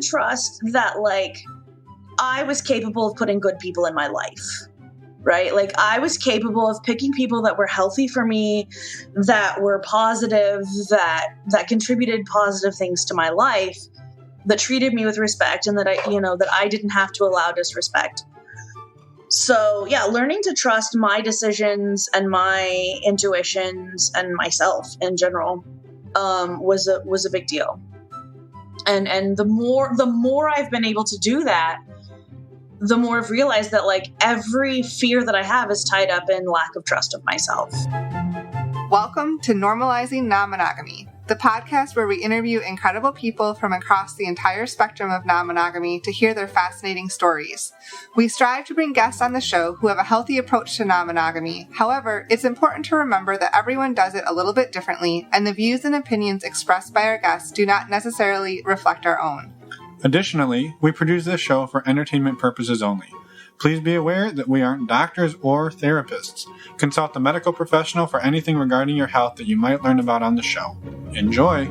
trust that, like, I was capable of putting good people in my life, right? Like, I was capable of picking people that were healthy for me, that were positive, that contributed positive things to my life, that treated me with respect, and that I didn't have to allow disrespect. So yeah, learning to trust my decisions and my intuitions and myself in general was a big deal. And the more I've been able to do that, the more I've realized that, like, every fear that I have is tied up in lack of trust of myself. Welcome to Normalizing Non-Monogamy, the podcast where we interview incredible people from across the entire spectrum of non-monogamy to hear their fascinating stories. We strive to bring guests on the show who have a healthy approach to non-monogamy. However, it's important to remember that everyone does it a little bit differently, and the views and opinions expressed by our guests do not necessarily reflect our own. Additionally, we produce this show for entertainment purposes only. Please be aware that we aren't doctors or therapists. Consult a medical professional for anything regarding your health that you might learn about on the show. Enjoy!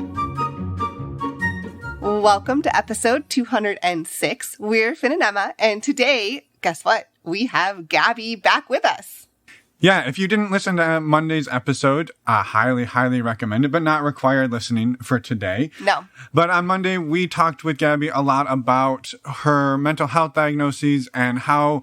Welcome to episode 206. We're Finn and Emma, and today, guess what? We have Gabby back with us. Yeah, if you didn't listen to Monday's episode, I highly recommend it, but not required listening for today. No. But on Monday, we talked with Gabby a lot about her mental health diagnoses and how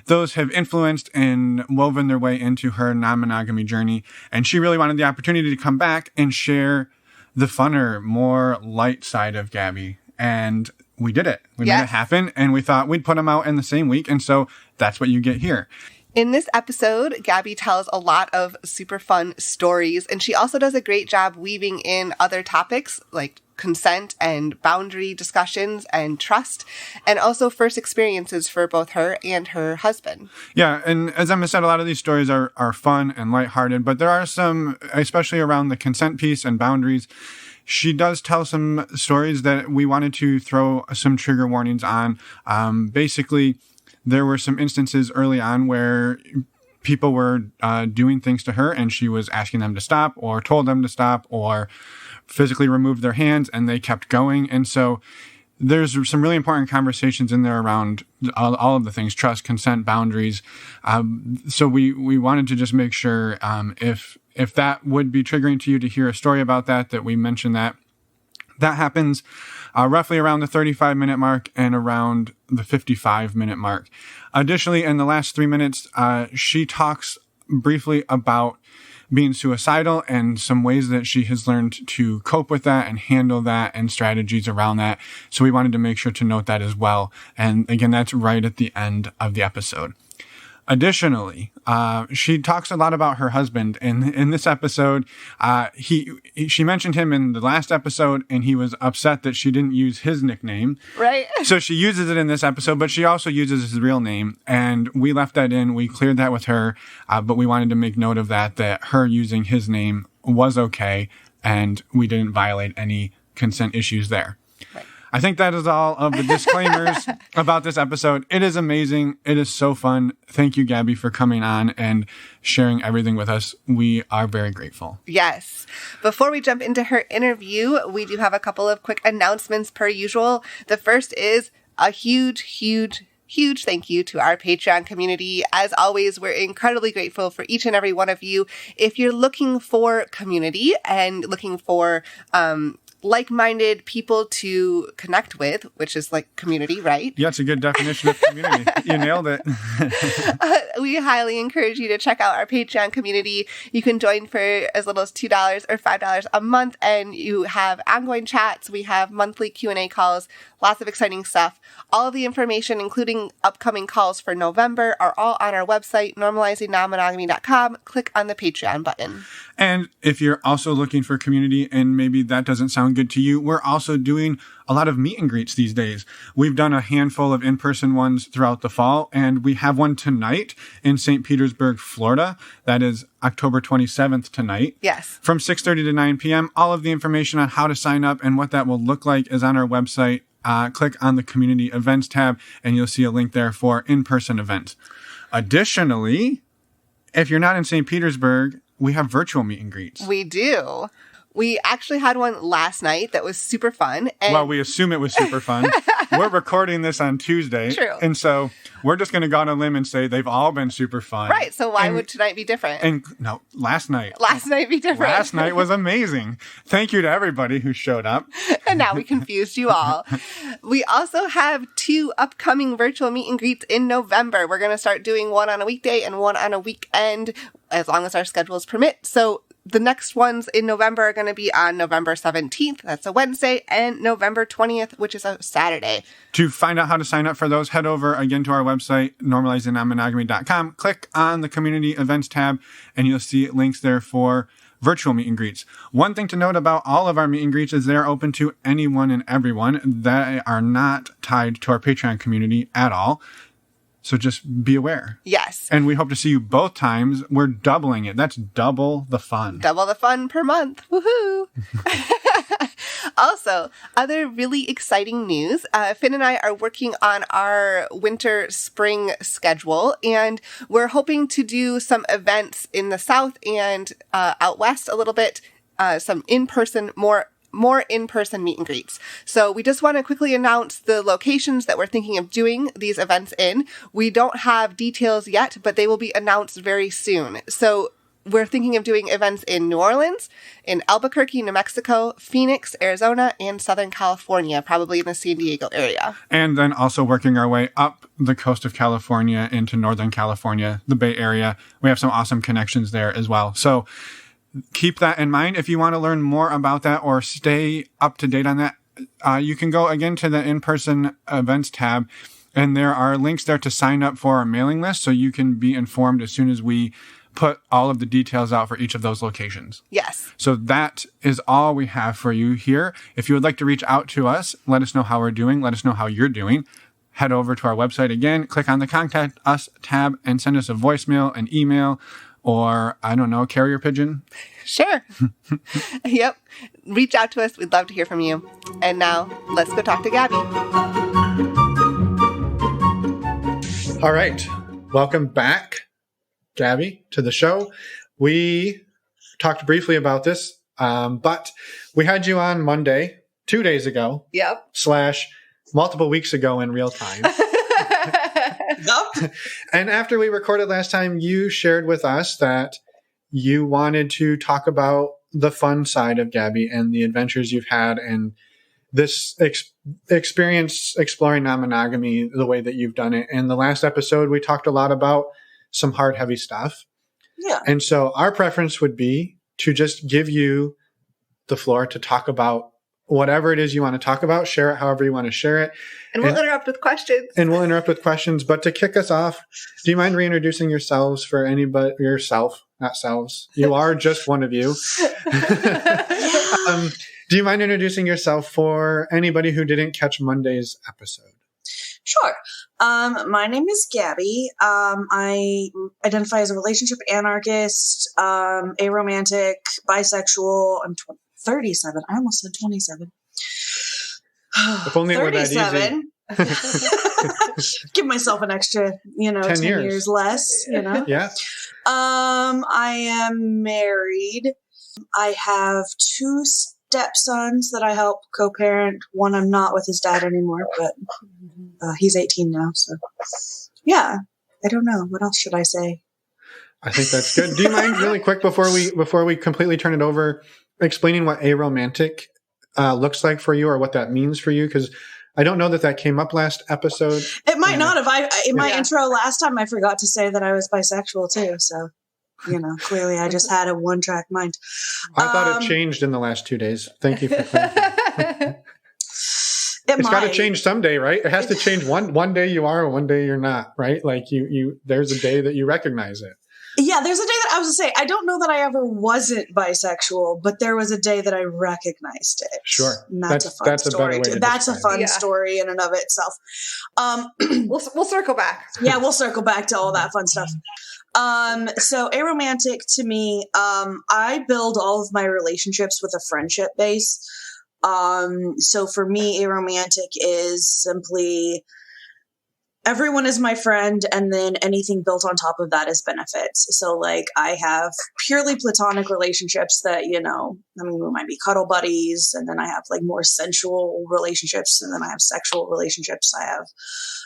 those have influenced and woven their way into her non-monogamy journey. And she really wanted the opportunity to come back and share the funner, more light side of Gabby. And we did it. We made it happen, and we thought we'd put them out in the same week. And so that's what you get here. In this episode, Gabby tells a lot of super fun stories, and she also does a great job weaving in other topics like consent and boundary discussions and trust, and also first experiences for both her and her husband. Yeah, and as Emma said, a lot of these stories are fun and lighthearted, but there are some, especially around the consent piece and boundaries, she does tell some stories that we wanted to throw some trigger warnings on. Basically, there were some instances early on where people were doing things to her and she was asking them to stop or told them to stop or physically removed their hands and they kept going. And so there's some really important conversations in there around all of the things, trust, consent, boundaries. So we wanted to just make sure if that would be triggering to you to hear a story about that we mentioned that. That happens roughly around the 35-minute mark and around the 55-minute mark. Additionally, in the last 3 minutes, she talks briefly about being suicidal and some ways that she has learned to cope with that and handle that and strategies around that. So we wanted to make sure to note that as well. And again, that's right at the end of the episode. Additionally, she talks a lot about her husband. In this episode, she mentioned him in the last episode, and he was upset that she didn't use his nickname. Right. So she uses it in this episode, but she also uses his real name, and we left that in. We cleared that with her, but we wanted to make note of that her using his name was okay, and we didn't violate any consent issues there. Right. I think that is all of the disclaimers about this episode. It is amazing. It is so fun. Thank you, Gabby, for coming on and sharing everything with us. We are very grateful. Yes. Before we jump into her interview, we do have a couple of quick announcements per usual. The first is a huge thank you to our Patreon community. As always, we're incredibly grateful for each and every one of you. If you're looking for community and looking for like-minded people to connect with, which is like community, right? Yeah, it's a good definition of community. You nailed it. We highly encourage you to check out our Patreon community. You can join for as little as $2 or $5 a month, and you have ongoing chats. We have monthly Q&A calls, lots of exciting stuff. All of the information, including upcoming calls for November, are all on our website, normalizingnonmonogamy.com. Click on the Patreon button. And if you're also looking for community and maybe that doesn't sound good to you, we're also doing a lot of meet and greets these days. We've done a handful of in-person ones throughout the fall, and we have one tonight in St. Petersburg, Florida. That is October 27th tonight. Yes. From 6:30 to 9 p.m. All of the information on how to sign up and what that will look like is on our website. Click on the community events tab and you'll see a link there for in-person events. Additionally, if you're not in St. Petersburg, we have virtual meet and greets. We do. We actually had one last night that was super fun. And well, we assume it was super fun. we're recording this on Tuesday. True. And so we're just going to go on a limb and say they've all been super fun. Right. So why would tonight be different? And no, last night. Last night be different. Last night was amazing. Thank you to everybody who showed up. And now we confused you all. We also have 2 upcoming virtual meet and greets in November. We're going to start doing one on a weekday and one on a weekend, as long as our schedules permit. So the next ones in November are going to be on November 17th, that's a Wednesday, and November 20th, which is a Saturday. To find out how to sign up for those, head over again to our website, normalizingnonmonogamy.com. Click on the community events tab, and you'll see links there for virtual meet and greets. One thing to note about all of our meet and greets is they're open to anyone and everyone. They are not tied to our Patreon community at all. So just be aware. Yes. And we hope to see you both times. We're doubling it. That's double the fun. Double the fun per month. Woohoo! Also, other really exciting news. Finn and I are working on our winter-spring schedule, and we're hoping to do some events in the South and out West a little bit, some in-person, more in-person meet and greets. So we just want to quickly announce the locations that we're thinking of doing these events in. We don't have details yet, but they will be announced very soon. So we're thinking of doing events in New Orleans, in Albuquerque, New Mexico, Phoenix, Arizona, and Southern California, probably in the San Diego area. And then also working our way up the coast of California into Northern California, the Bay Area. We have some awesome connections there as well. So keep that in mind. If you want to learn more about that or stay up to date on that, you can go again to the in-person events tab, and there are links there to sign up for our mailing list so you can be informed as soon as we put all of the details out for each of those locations. Yes. So that is all we have for you here. If you would like to reach out to us, let us know how we're doing. Let us know how you're doing. Head over to our website again, click on the Contact Us tab, and send us a voicemail, an email, or, I don't know, carrier pigeon? Sure. Yep. Reach out to us. We'd love to hear from you. And now, let's go talk to Gabby. All right. Welcome back, Gabby, to the show. We talked briefly about this, but we had you on Monday, 2 days ago. Yep. / multiple weeks ago in real time. And after we recorded last time, you shared with us that you wanted to talk about the fun side of Gabby and the adventures you've had and this experience exploring non-monogamy the way that you've done it. In the last episode, we talked a lot about some hard, heavy stuff. Yeah. And so our preference would be to just give you the floor to talk about whatever it is you want to talk about, share it however you want to share it. And we'll interrupt with questions. But to kick us off, do you mind reintroducing yourselves for anybody, yourself, not selves? You are just one of you. Do you mind introducing yourself for anybody who didn't catch Monday's episode? Sure. My name is Gabby. I identify as a relationship anarchist, aromantic, bisexual. I'm 37. I almost said 27. If only it were that easy. Give myself an extra, 10 years less, Yeah. I am married. I have 2 stepsons that I help co-parent. One I'm not with his dad anymore, but he's 18 now. So yeah, I don't know. What else should I say? I think that's good. Do you mind really quick before we completely turn it over, explaining what aromantic looks like for you or what that means for you? Because I don't know that came up last episode. It might not have. In my intro last time, I forgot to say that I was bisexual too. So, clearly I just had a one-track mind. I thought it changed in the last 2 days. Thank you for clarifying. It's got to change someday, right? It has to change. One day you are, and one day you're not, right? Like you there's a day that you recognize it. Yeah, there's a day that I was going to say, I don't know that I ever wasn't bisexual, but there was a day that I recognized it. Sure. And that's a fun story. That's a fun story in and of itself. We'll circle back. Yeah, we'll circle back to all that fun stuff. So aromantic to me, I build all of my relationships with a friendship base. So for me, aromantic is simply everyone is my friend, and then anything built on top of that is benefits. So like I have purely platonic relationships that, you know, I mean, we might be cuddle buddies, and then I have like more sensual relationships, and then I have sexual relationships. I have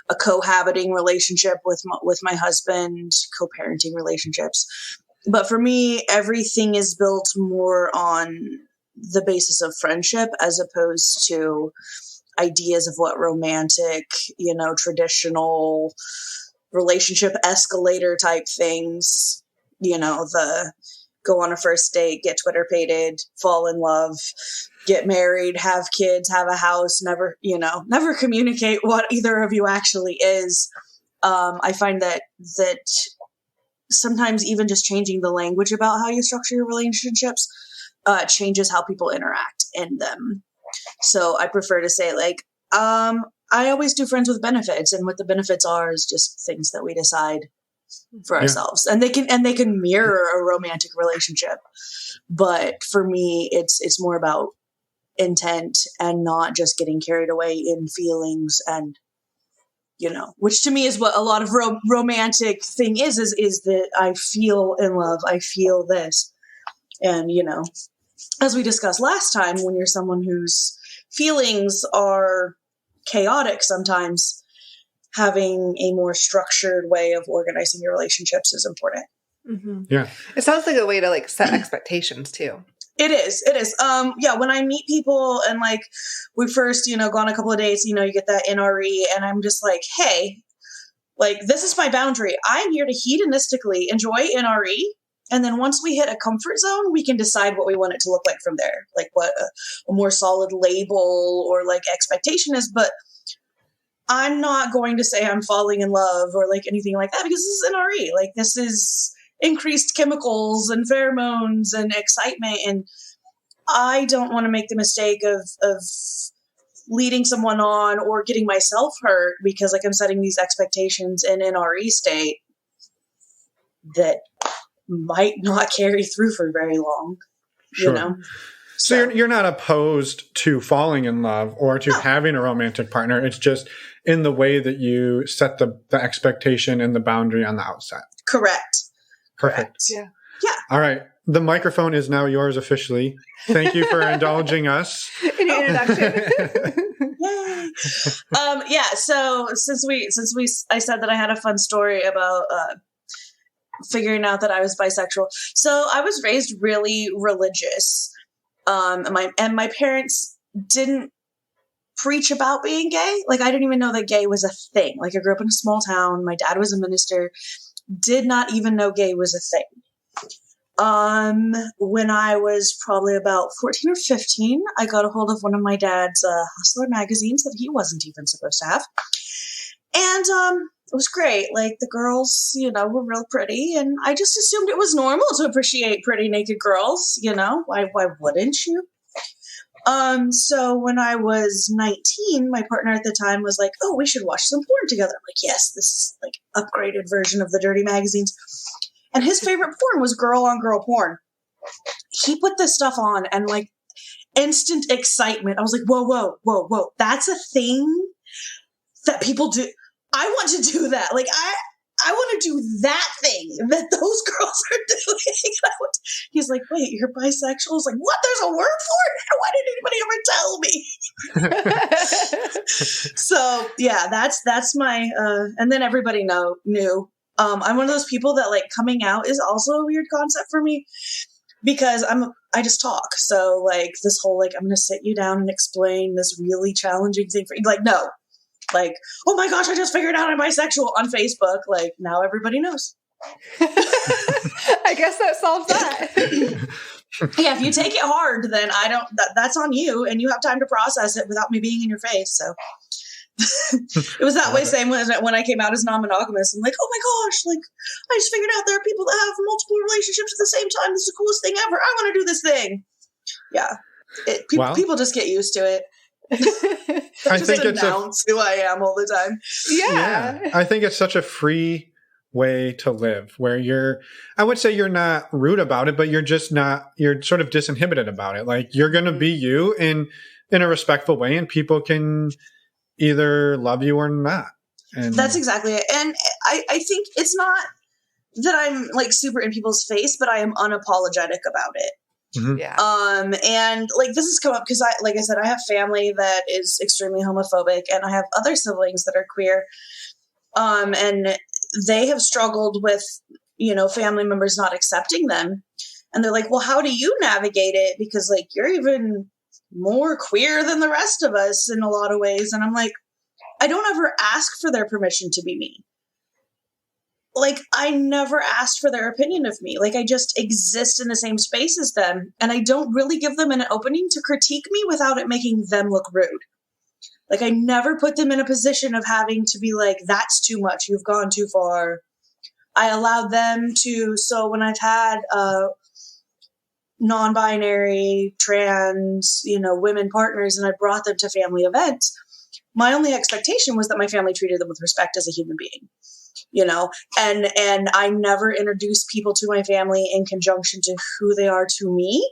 a cohabiting relationship with my husband, co-parenting relationships. But for me, everything is built more on the basis of friendship as opposed to ideas of what romantic, you know, traditional relationship escalator type things, you know, the go on a first date, get Twitter pated, fall in love, get married, have kids, have a house, never communicate what either of you actually is. I find that sometimes even just changing the language about how you structure your relationships changes how people interact in them. So I prefer to say like, I always do friends with benefits, and what the benefits are is just things that we decide for ourselves, and they can mirror a romantic relationship. But for me, it's more about intent and not just getting carried away in feelings, and, you know, which to me is what a lot of romantic thing is that I feel in love. I feel this. And, you know, as we discussed last time, when you're someone whose feelings are chaotic sometimes, having a more structured way of organizing your relationships is important. Mm-hmm. Yeah. It sounds like a way to like set expectations too. It is. When I meet people and like we first, you know, go on a couple of dates, you know, you get that NRE, and I'm just like, hey, like this is my boundary. I'm here to hedonistically enjoy NRE. And then once we hit a comfort zone, we can decide what we want it to look like from there, like what a more solid label or like expectation is. But I'm not going to say I'm falling in love or like anything like that, because this is NRE. Like this is increased chemicals and pheromones and excitement. And I don't want to make the mistake of leading someone on or getting myself hurt because like I'm setting these expectations in NRE state that might not carry through for very long, Sure. you know? So you're not opposed to falling in love or to having a romantic partner. It's just in the way that you set the expectation and the boundary on the outset. Correct. Perfect. Yeah. All right. The microphone is now yours officially. Thank you for indulging us. In your introduction. Yay. So I said that I had a fun story about figuring out that I was bisexual. So I was raised really religious. And my parents didn't preach about being gay. Like I didn't even know that gay was a thing. Like I grew up in a small town. My dad was a minister. Did not even know gay was a thing. When I was probably about 14 or 15, I got a hold of one of my dad's Hustler magazines that he wasn't even supposed to have. And it was great. Like the girls, you know, were real pretty, and I just assumed it was normal to appreciate pretty naked girls, you know. Why wouldn't you? So when I was 19, my partner at the time was like, "Oh, we should watch some porn together." I'm like, "Yes, this is like upgraded version of the dirty magazines." And his favorite porn was girl on girl porn. He put this stuff on and like instant excitement. I was like, whoa. That's a thing that people do. I want to do that. Like I want to do that thing that those girls are doing. He's like, wait, you're bisexual? I was like, what? There's a word for it? Why didn't anybody ever tell me? So yeah, that's my, and then everybody knew. I'm one of those people that like coming out is also a weird concept for me because I just talk. So like this whole, like, I'm going to sit you down and explain this really challenging thing for you. Like, no, like, oh my gosh, I just figured out I'm bisexual on Facebook. Like now everybody knows. I guess that solves that. Yeah. If you take it hard, then that's on you and you have time to process it without me being in your face. So it was that way. Same when I came out as non-monogamous. I'm like, oh my gosh, like I just figured out there are people that have multiple relationships at the same time. This is the coolest thing ever. I want to do this thing. Yeah, people just get used to it. I think it's announce who I am all the time. Yeah, I think it's such a free way to live where I would say you're not rude about it, but you're sort of disinhibited about it. Like you're going to be you in a respectful way, and people can either love you or not. And that's exactly it. And I think it's not that I'm like super in people's face, but I am unapologetic about it. Mhm. Yeah. And like this has come up because like I said, I have family that is extremely homophobic, and I have other siblings that are queer. And they have struggled with, family members not accepting them. And they're like, well, how do you navigate it? Because like, you're even more queer than the rest of us in a lot of ways. And I'm like, I don't ever ask for their permission to be me. Like, I never asked for their opinion of me. Like, I just exist in the same space as them. And I don't really give them an opening to critique me without it making them look rude. Like, I never put them in a position of having to be like, that's too much. You've gone too far. I allowed them to. So when I've had non-binary, trans, women partners, and I brought them to family events, my only expectation was that my family treated them with respect as a human being. And I never introduced people to my family in conjunction to who they are to me.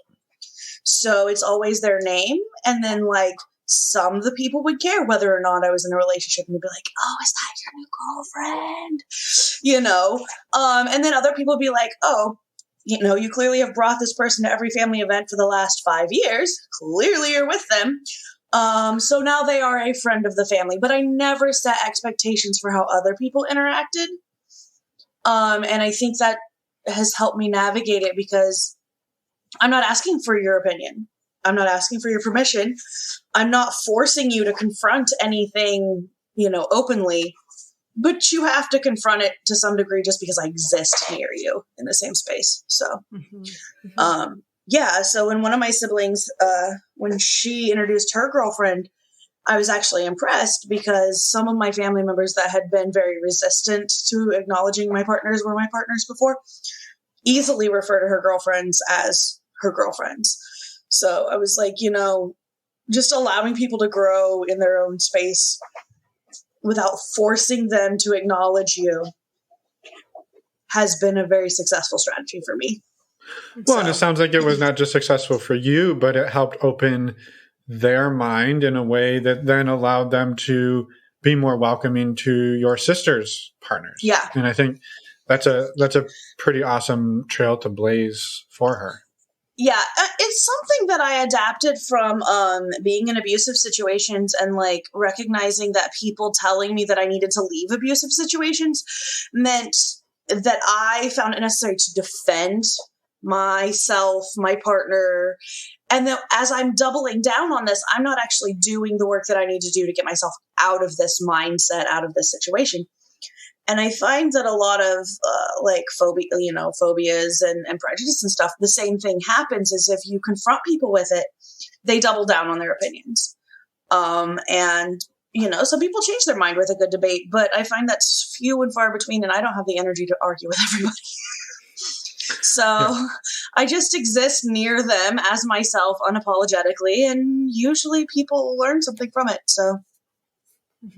So it's always their name. And then like some of the people would care whether or not I was in a relationship, and they'd be like, oh, is that your new girlfriend? And then other people would be like, oh, you clearly have brought this person to every family event for the last 5 years. Clearly you're with them. So now they are a friend of the family, but I never set expectations for how other people interacted. And I think that has helped me navigate it, because I'm not asking for your opinion. I'm not asking for your permission. I'm not forcing you to confront anything, openly, but you have to confront it to some degree just because I exist near you in the same space. So, yeah. So when one of my siblings, when she introduced her girlfriend, I was actually impressed, because some of my family members that had been very resistant to acknowledging my partners were my partners before easily refer to her girlfriends as her girlfriends. So I was like, just allowing people to grow in their own space without forcing them to acknowledge you has been a very successful strategy for me. Well, and it sounds like it was not just successful for you, but it helped open their mind in a way that then allowed them to be more welcoming to your sister's partners. Yeah. And I think that's a pretty awesome trail to blaze for her. Yeah, it's something that I adapted from being in abusive situations, and like recognizing that people telling me that I needed to leave abusive situations meant that I found it necessary to defend myself, my partner. And then as I'm doubling down on this, I'm not actually doing the work that I need to do to get myself out of this mindset, out of this situation. And I find that a lot of phobias and prejudice and stuff, the same thing happens is if you confront people with it, they double down on their opinions. And some people change their mind with a good debate, but I find that's few and far between, and I don't have the energy to argue with everybody. So I just exist near them as myself unapologetically, and usually people learn something from it. So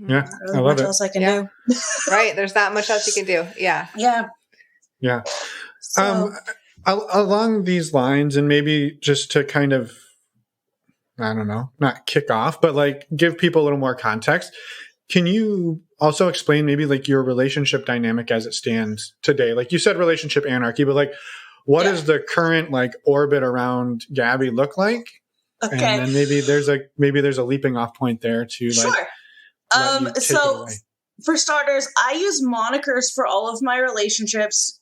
yeah, I love much it. else I can do. Right. There's not much else you can do. Yeah. Yeah. So, along these lines, and maybe just to kind of, I don't know, not kick off, but like give people a little more context. Can you also explain maybe like your relationship dynamic as it stands today? Like you said, relationship anarchy, but like what does the current like orbit around Gabby look like? okay. And then maybe there's a leaping off point there to like. Sure. So for starters, I use monikers for all of my relationships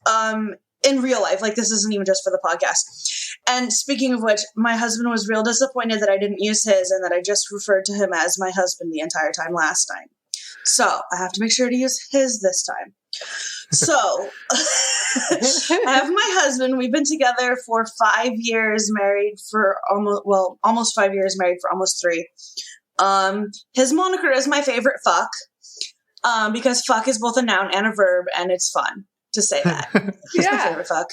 in real life. Like this isn't even just for the podcast. And speaking of which, my husband was real disappointed that I didn't use his and that I just referred to him as my husband the entire time last time. So I have to make sure to use his this time. So I have my husband. We've been together for 5 years, married for almost 5 years, married for almost 3. His moniker is my favorite fuck, because fuck is both a noun and a verb, and it's fun to say that. He's my favorite fuck.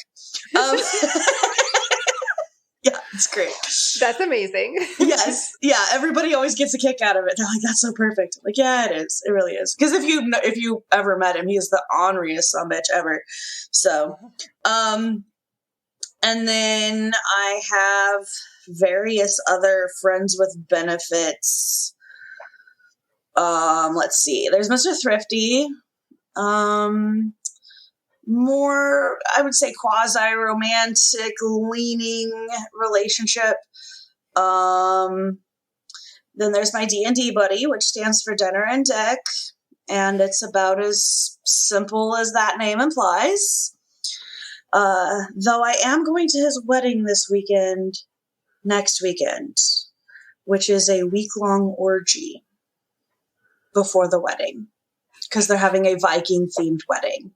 Yeah, it's great. That's amazing. Yes. Yeah. Everybody always gets a kick out of it. They're like, that's so perfect. I'm like, yeah, it is. It really is. Because if you ever met him, he is the orneriest sumbitch ever. So, and then I have various other friends with benefits. Let's see. There's Mr. Thrifty. More, I would say, quasi-romantic leaning relationship. Then there's my D&D buddy, which stands for Dinner and Dick, and it's about as simple as that name implies. Though I am going to his wedding next weekend, which is a week-long orgy before the wedding, because they're having a Viking-themed wedding.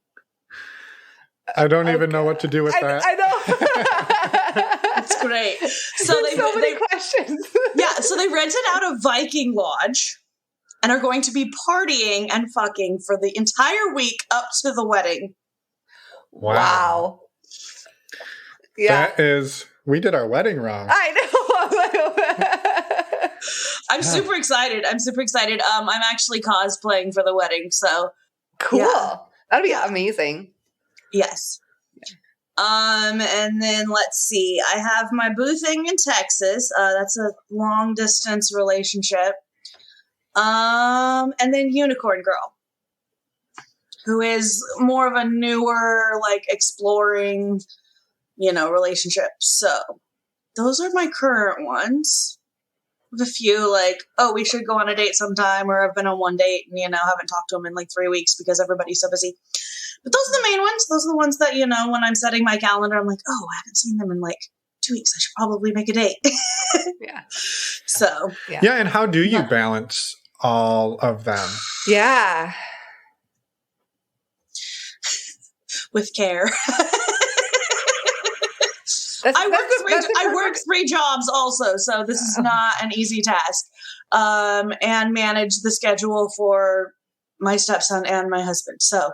I don't even know what to do with that. I know. It's great. So many questions. Yeah, so they rented out a Viking lodge and are going to be partying and fucking for the entire week up to the wedding. Wow. Yeah. We did our wedding wrong. I know. I'm super excited. I'm actually cosplaying for the wedding, so. Cool. Yeah. That'd be amazing. Yes. And then let's see. I have my boo thing in Texas. That's a long distance relationship. And then Unicorn Girl, who is more of a newer, like exploring, relationship. So those are my current ones. With a few like, oh, we should go on a date sometime, or I've been on one date and, haven't talked to him in like 3 weeks because everybody's so busy. But those are the main ones. Those are the ones that, when I'm setting my calendar, I'm like, oh, I haven't seen them in like 2 weeks. I should probably make a date. Yeah. So. Yeah. And how do you balance all of them? Yeah. With care. I work 3 jobs also, so this is not an easy task. And manage the schedule for my stepson and my husband. So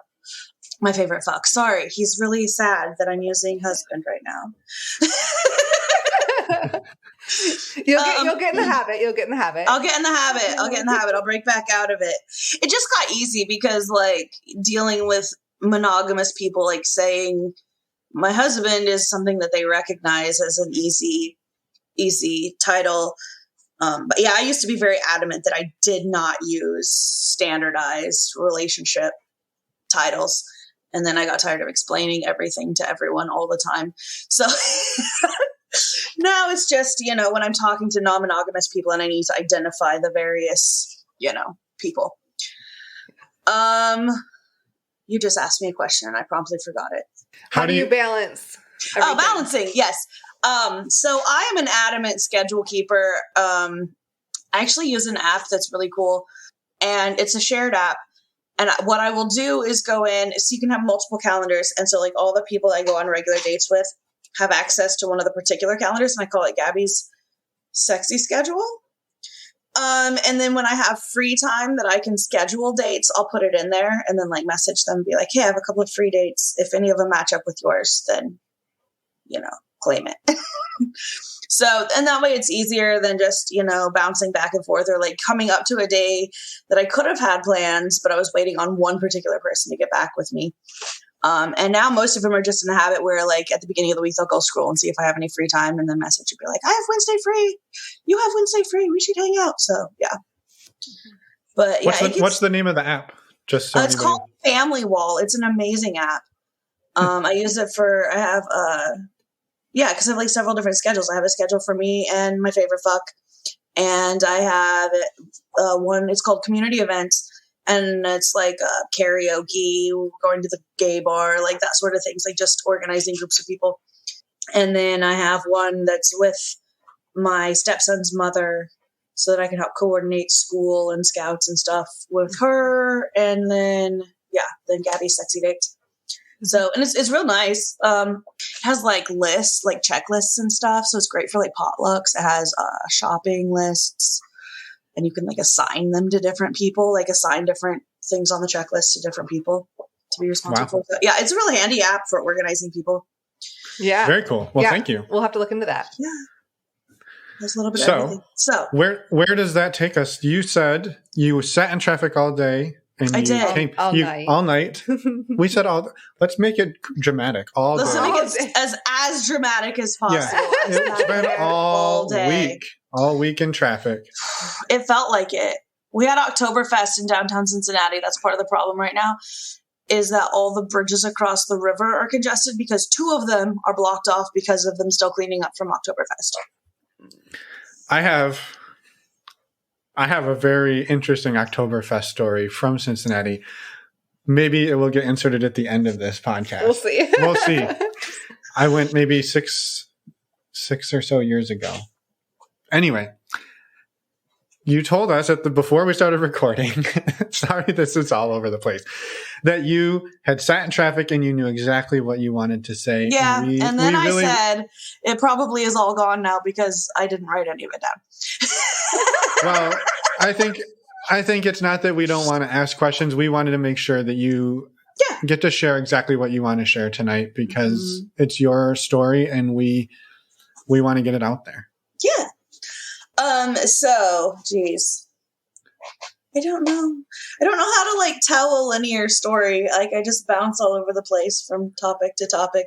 my favorite fuck. Sorry, he's really sad that I'm using husband right now. You'll get in the habit. You'll get in the habit. I'll get in the habit. I'll break back out of it. It just got easy because like dealing with monogamous people, like saying my husband is something that they recognize as an easy title. But yeah, I used to be very adamant that I did not use standardized relationship titles. And then I got tired of explaining everything to everyone all the time. So now it's just, when I'm talking to non-monogamous people and I need to identify the various, people. You just asked me a question and I promptly forgot it. How do you balance everything? Oh, balancing. Yes. So I am an adamant schedule keeper. I actually use an app that's really cool, and it's a shared app. And what I will do is go in, so you can have multiple calendars. And so like all the people I go on regular dates with have access to one of the particular calendars, and I call it Gabby's sexy schedule. And then when I have free time that I can schedule dates, I'll put it in there and then like message them and be like, hey, I have a couple of free dates. If any of them match up with yours, then, claim it. So, and that way it's easier than just, bouncing back and forth or like coming up to a day that I could have had plans, but I was waiting on one particular person to get back with me. And now most of them are just in the habit where like at the beginning of the week, they'll go scroll and see if I have any free time and then message and be like, I have Wednesday free. You have Wednesday free. We should hang out. So yeah. But yeah. What's the name of the app? Just so it's called Family Wall. It's an amazing app. I use it because I have like several different schedules. I have a schedule for me and my favorite fuck. And I have one, it's called Community Events. And it's like karaoke, going to the gay bar, like that sort of things, like just organizing groups of people. And then I have one that's with my stepson's mother so that I can help coordinate school and scouts and stuff with her. And then Gabby's sexy date. So, and it's real nice. It has like lists, like checklists and stuff. So it's great for like potlucks. It has shopping lists. And you can like assign them to different people, like assign different things on the checklist to different people to be responsible for. So, yeah, it's a really handy app for organizing people. Yeah. Very cool. Well, thank you. We'll have to look into that. Yeah. There's a little bit of everything. So where does that take us? You said you sat in traffic all day. And I did. All night. We said let's make it dramatic. Let's make it as dramatic as possible. Yeah. It's been all week in traffic. It felt like it. We had Oktoberfest in downtown Cincinnati. That's part of the problem right now, is that all the bridges across the river are congested because 2 of them are blocked off because of them still cleaning up from Oktoberfest. I have a very interesting Oktoberfest story from Cincinnati. Maybe it will get inserted at the end of this podcast. We'll see. We'll see. I went maybe six or so years ago. Anyway, you told us before we started recording, sorry, this is all over the place, that you had sat in traffic and you knew exactly what you wanted to say. Yeah, and then I said, it probably is all gone now because I didn't write any of it down. Well, I think it's not that we don't want to ask questions. We wanted to make sure that you get to share exactly what you want to share tonight because it's your story and we want to get it out there. Yeah. So, geez. I don't know how to like tell a linear story. Like I just bounce all over the place from topic to topic.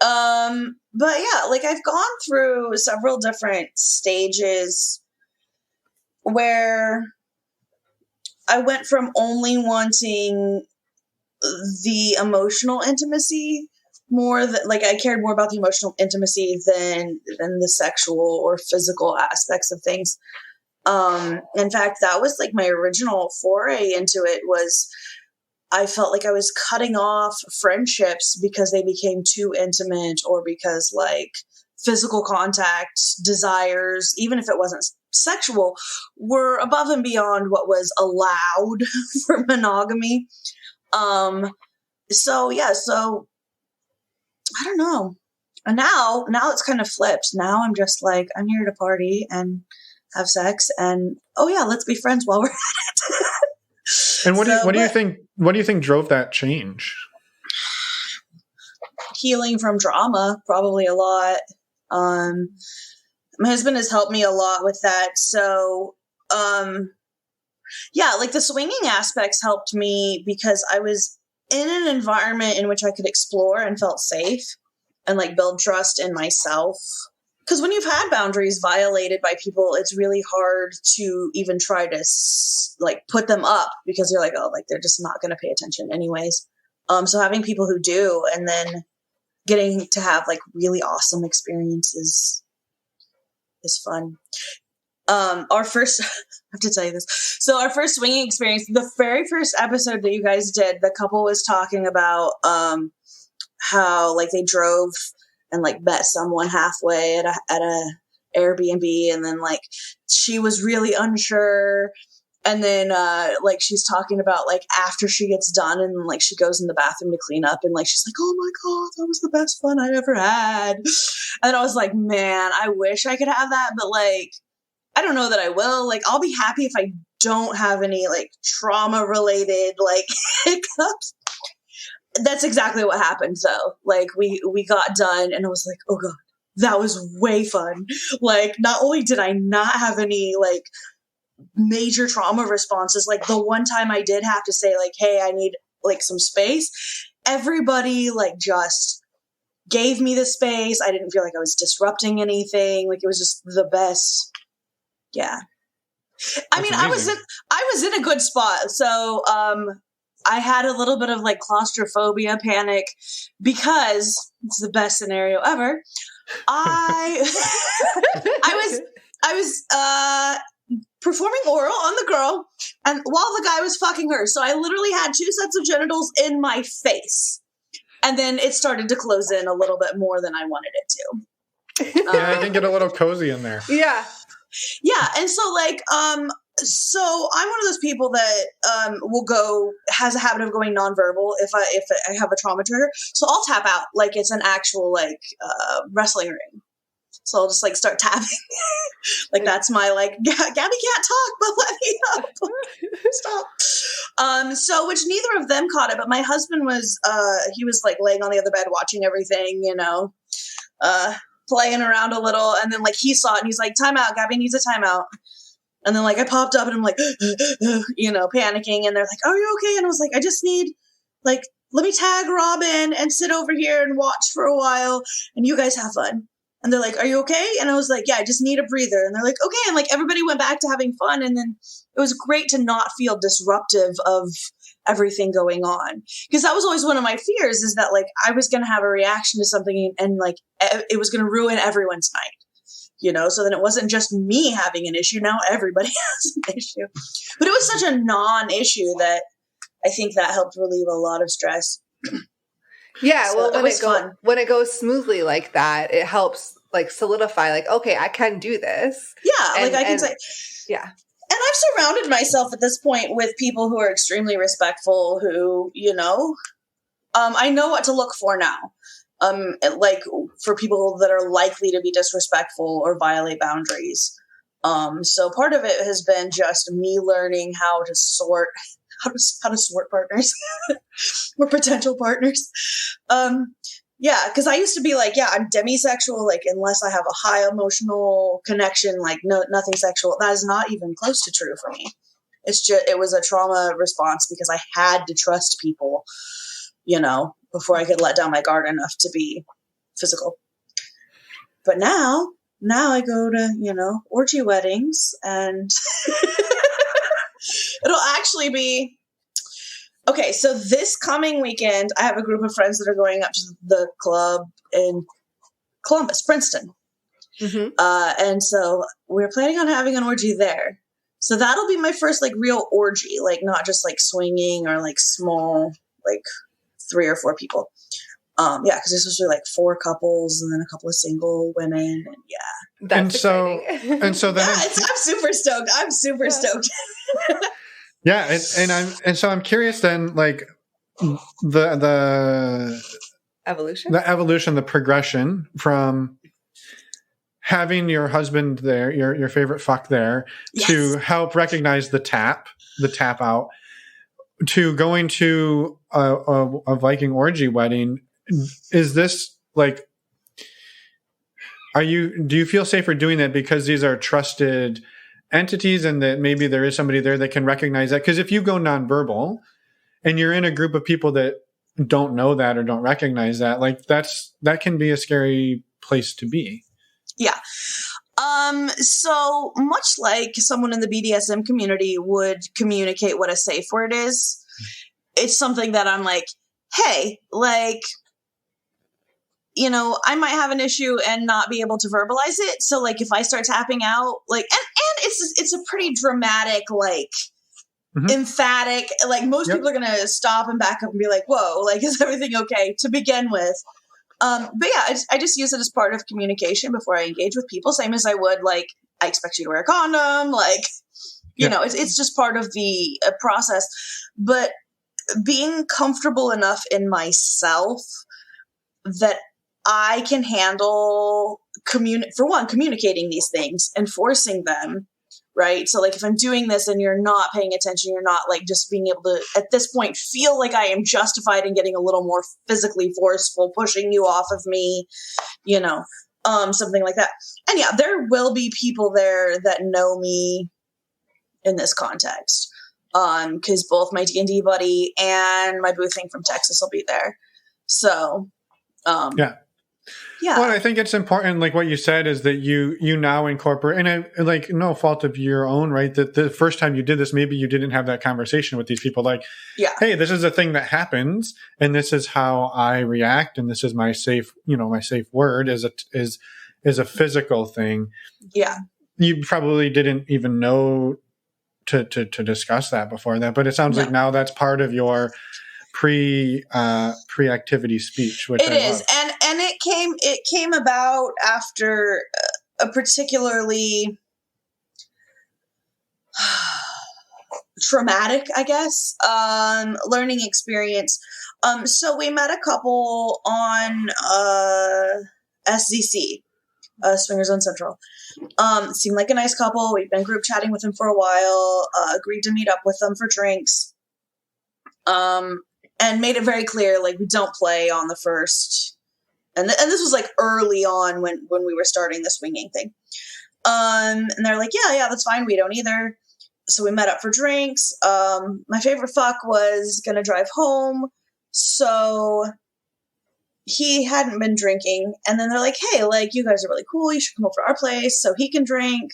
But yeah, like I've gone through several different stages where I went from only wanting the emotional intimacy more than like I cared more about the emotional intimacy than the sexual or physical aspects of things. In fact, that was like my original foray into it was I felt like I was cutting off friendships because they became too intimate or because like physical contact, desires, even if it wasn't sexual, were above and beyond what was allowed for monogamy. So I don't know. And now it's kind of flipped. Now I'm just like, I'm here to party and have sex and let's be friends while we're at it. And what do you think drove that change? Healing from trauma, probably a lot. My husband has helped me a lot with that. So, like the swinging aspects helped me because I was in an environment in which I could explore and felt safe and like build trust in myself. Because when you've had boundaries violated by people, it's really hard to even try to like put them up because you're like, oh, like they're just not going to pay attention anyways. So having people who do and then getting to have like really awesome experiences is fun. Our first, I have to tell you this. So our first swinging experience, the very first episode that you guys did, the couple was talking about how like they drove and like met someone halfway at a Airbnb, and then like she was really unsure, and then like she's talking about like after she gets done and like she goes in the bathroom to clean up, and like she's like, oh my god, that was the best fun I ever had. And I was like, man, I wish I could have that, but like I don't know that I will. Like I'll be happy if I don't have any like trauma related like hiccups. That's exactly what happened though. Like we got done and I was like, oh god, that was way fun. Like not only did I not have any like major trauma responses, like the one time I did have to say like, hey, I need like some space, everybody like just gave me the space. I didn't feel like I was disrupting anything. Like it was just the best. Yeah. I mean, amazing. I was in a good spot. So, I had a little bit of like claustrophobia panic because it's the best scenario ever. I was performing oral on the girl and while the guy was fucking her. So I literally had 2 sets of genitals in my face. And then it started to close in a little bit more than I wanted it to. Yeah, I can get a little cozy in there. Yeah. Yeah. And so like, so I'm one of those people that has a habit of going nonverbal if I have a trauma trigger. So I'll tap out like it's an actual like wrestling ring. So I'll just like start tapping. Like that's my like Gabby can't talk, but let me up. Stop. So which neither of them caught it, but my husband was he was like laying on the other bed watching everything, you know, playing around a little, and then like he saw it and he's like, time out, Gabby needs a timeout. And then like I popped up and I'm like, you know, panicking, and they're like, are you okay? And I was like, I just need like, let me tag Robin and sit over here and watch for a while and you guys have fun. And they're like, are you okay? And I was like, yeah, I just need a breather. And they're like, okay. And like everybody went back to having fun. And then it was great to not feel disruptive of everything going on. Because that was always one of my fears, is that like I was going to have a reaction to something and like it was going to ruin everyone's night. So then it wasn't just me having an issue. Now everybody has an issue. But it was such a non-issue that I think that helped relieve a lot of stress. Yeah, So well, when it goes smoothly like that, it helps like solidify, like, okay, I can do this. Yeah, like I can say, yeah. And I've surrounded myself at this point with people who are extremely respectful, who, I know what to look for now. Like for people that are likely to be disrespectful or violate boundaries. So part of it has been just me learning how to sort partners or potential partners. Yeah, because I used to be like, yeah, I'm demisexual, like unless I have a high emotional connection, like nothing sexual. That is not even close to true for me. It was a trauma response because I had to trust people, before I could let down my guard enough to be physical. But now I go to, orgy weddings, and it'll actually be okay. So this coming weekend, I have a group of friends that are going up to the club in Columbus, Princeton. Mm-hmm. And so we're planning on having an orgy there. So that'll be my first like real orgy, like not just like swinging or like small, like 3 or 4 people. Yeah, because there's usually like 4 couples and then a couple of single women. And yeah. That's exciting. And so then I'm super stoked. I'm super stoked. Yeah, so I'm curious then, like the evolution, the progression from having your husband there, your favorite fuck there, yes, to help recognize the tap out, to going to a Viking orgy wedding. Is this like, do you feel safer doing that because these are trusted entities and that maybe there is somebody there that can recognize that? Because if you go nonverbal and you're in a group of people that don't know that or don't recognize that, like that can be a scary place to be. Yeah. So much like someone in the BDSM community would communicate what a safe word is, it's something that I'm like, hey, like, I might have an issue and not be able to verbalize it. So like, if I start tapping out, like, and it's a pretty dramatic, like, emphatic, like most people are going to stop and back up and be like, whoa, like, is everything okay to begin with? But yeah, I just use it as part of communication before I engage with people. Same as I would, like, I expect you to wear a condom, like, it's just part of the process. But being comfortable enough in myself that I can handle communicating these things, enforcing them, right? So like if I'm doing this and you're not paying attention, you're not like just being able to, at this point, feel like I am justified in getting a little more physically forceful, pushing you off of me, something like that. And yeah, there will be people there that know me in this context. Because both my D&D buddy and my boothing from Texas will be there. So, yeah. Well, I think it's important, like what you said, is that you now incorporate, and I, like, no fault of your own, right? That the first time you did this, maybe you didn't have that conversation with these people. Like, hey, this is a thing that happens, and this is how I react, and this is my safe, my safe word is a physical thing. Yeah, you probably didn't even know to discuss that before that, but it sounds like now that's part of your pre-activity speech, which it is, and it came about after a particularly traumatic, I guess, learning experience. So we met a couple on SZC, Swingers on Central. Seemed like a nice couple. We've been group chatting with them for a while. Agreed to meet up with them for drinks. And made it very clear, like, we don't play on the first. And this was like early on when we were starting the swinging thing. And they're like, yeah, that's fine. We don't either. So we met up for drinks. My favorite fuck was going to drive home. So he hadn't been drinking, and then they're like, hey, like, you guys are really cool, you should come over to our place so he can drink.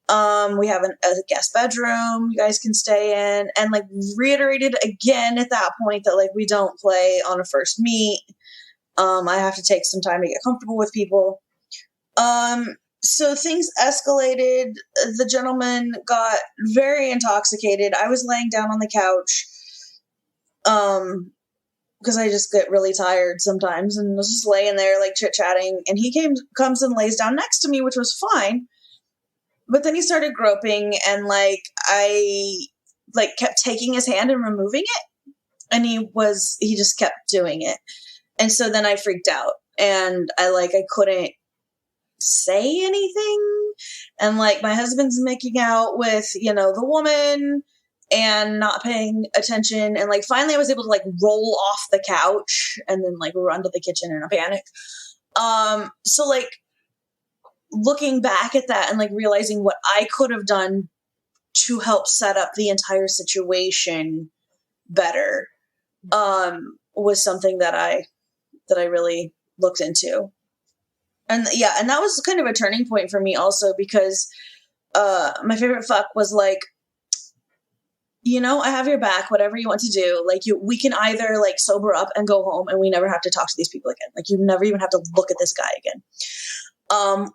We have a guest bedroom you guys can stay in, and like reiterated again at that point that like we don't play on a first meet. I have to take some time to get comfortable with people. So things escalated. The gentleman got very intoxicated. I was laying down on the couch, because I just get really tired sometimes, and was just laying there like chit-chatting, and he comes and lays down next to me, which was fine. But then he started groping, and like I like kept taking his hand and removing it, and he just kept doing it. And so then I freaked out, and I couldn't say anything, and like my husband's making out with, the woman and not paying attention, and like finally I was able to like roll off the couch and then like run to the kitchen in a panic. So like looking back at that and like realizing what I could have done to help set up the entire situation better, was something that I really looked into. And yeah, and that was kind of a turning point for me also, because my favorite fuck was like, I have your back, whatever you want to do. Like we can either like sober up and go home and we never have to talk to these people again. Like you never even have to look at this guy again.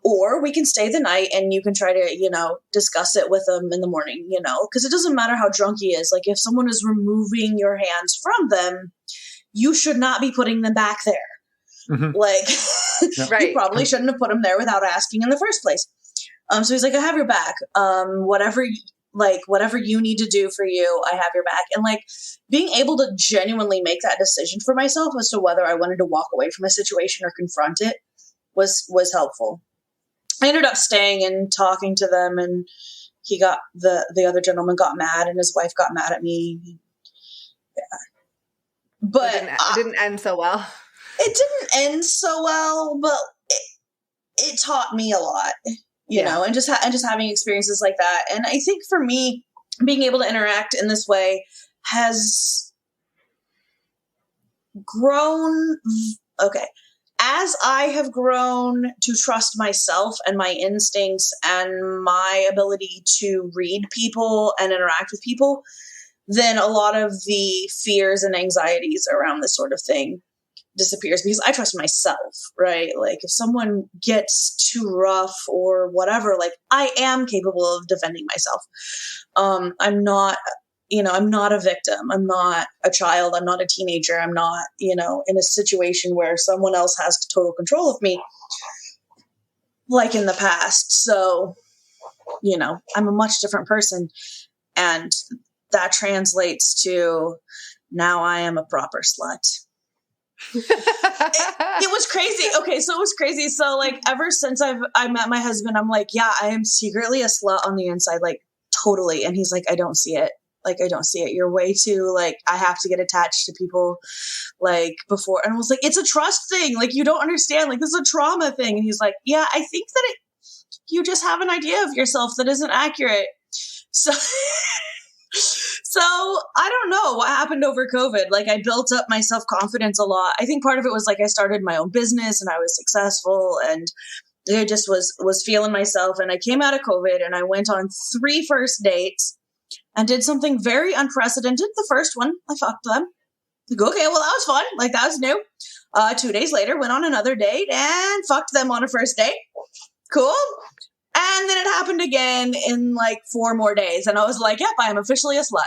Or we can stay the night and you can try to, discuss it with them in the morning, because it doesn't matter how drunk he is. Like if someone is removing your hands from them, you should not be putting them back there. Mm-hmm. Like right. You probably shouldn't have put them there without asking in the first place. So he's like, I have your back. Whatever you need to do for you, I have your back. And like being able to genuinely make that decision for myself as to whether I wanted to walk away from a situation or confront it was helpful. I ended up staying and talking to them, and the other gentleman got mad and his wife got mad at me. Yeah. But it didn't end so well. It didn't end so well, but it taught me a lot, you know, and just having experiences like that. And I think for me, being able to interact in this way has grown. Okay. As I have grown to trust myself and my instincts and my ability to read people and interact with people, then a lot of the fears and anxieties around this sort of thing disappears, because I trust myself, right? Like if someone gets too rough or whatever, like I am capable of defending myself. I'm not a victim. I'm not a child. I'm not a teenager. I'm not, in a situation where someone else has total control of me, like in the past. So, I'm a much different person. And that translates to now I am a proper slut. It was crazy. Okay, so it was crazy. So like ever since I met my husband, I'm like, yeah, I am secretly a slut on the inside, like totally. And he's like, I don't see it. Like, I don't see it. You're way too, like, I have to get attached to people, like, before. And I was like, it's a trust thing. Like, you don't understand. Like, this is a trauma thing. And he's like, yeah, I think that you just have an idea of yourself that isn't accurate. So, I don't know what happened over COVID. Like, I built up my self-confidence a lot. I think part of it was, like, I started my own business and I was successful and I just was feeling myself. And I came out of COVID and I went on 3 first dates. And did something very unprecedented. The first one, I fucked them. Like, okay, well, that was fun. Like, that was new. 2 days later, went on another date and fucked them on a first date. Cool. And then it happened again in like 4 more days. And I was like, yep, I am officially a slut.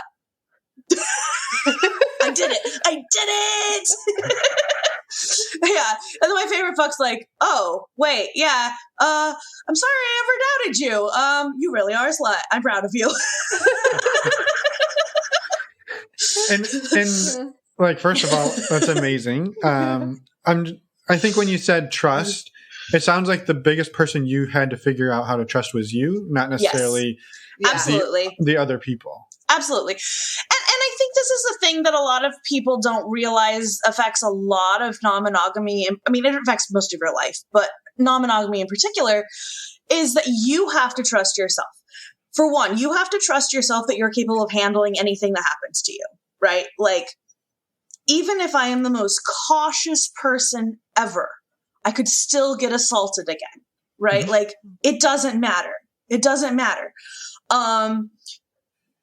I did it. Yeah. And then my favorite fuck's like, oh, wait, yeah. I'm sorry I ever doubted you. You really are a slut. I'm proud of you. and like, first of all, that's amazing. I think when you said trust, it sounds like the biggest person you had to figure out how to trust was you, not necessarily Absolutely. the other people. Absolutely. And I think this is a thing that a lot of people don't realize affects a lot of non-monogamy. I mean, it affects most of your life, but non-monogamy in particular is that you have to trust yourself. For one, you have to trust yourself that you're capable of handling anything that happens to you, right? Like, even if I am the most cautious person ever, I could still get assaulted again, right? Like, it doesn't matter. It doesn't matter.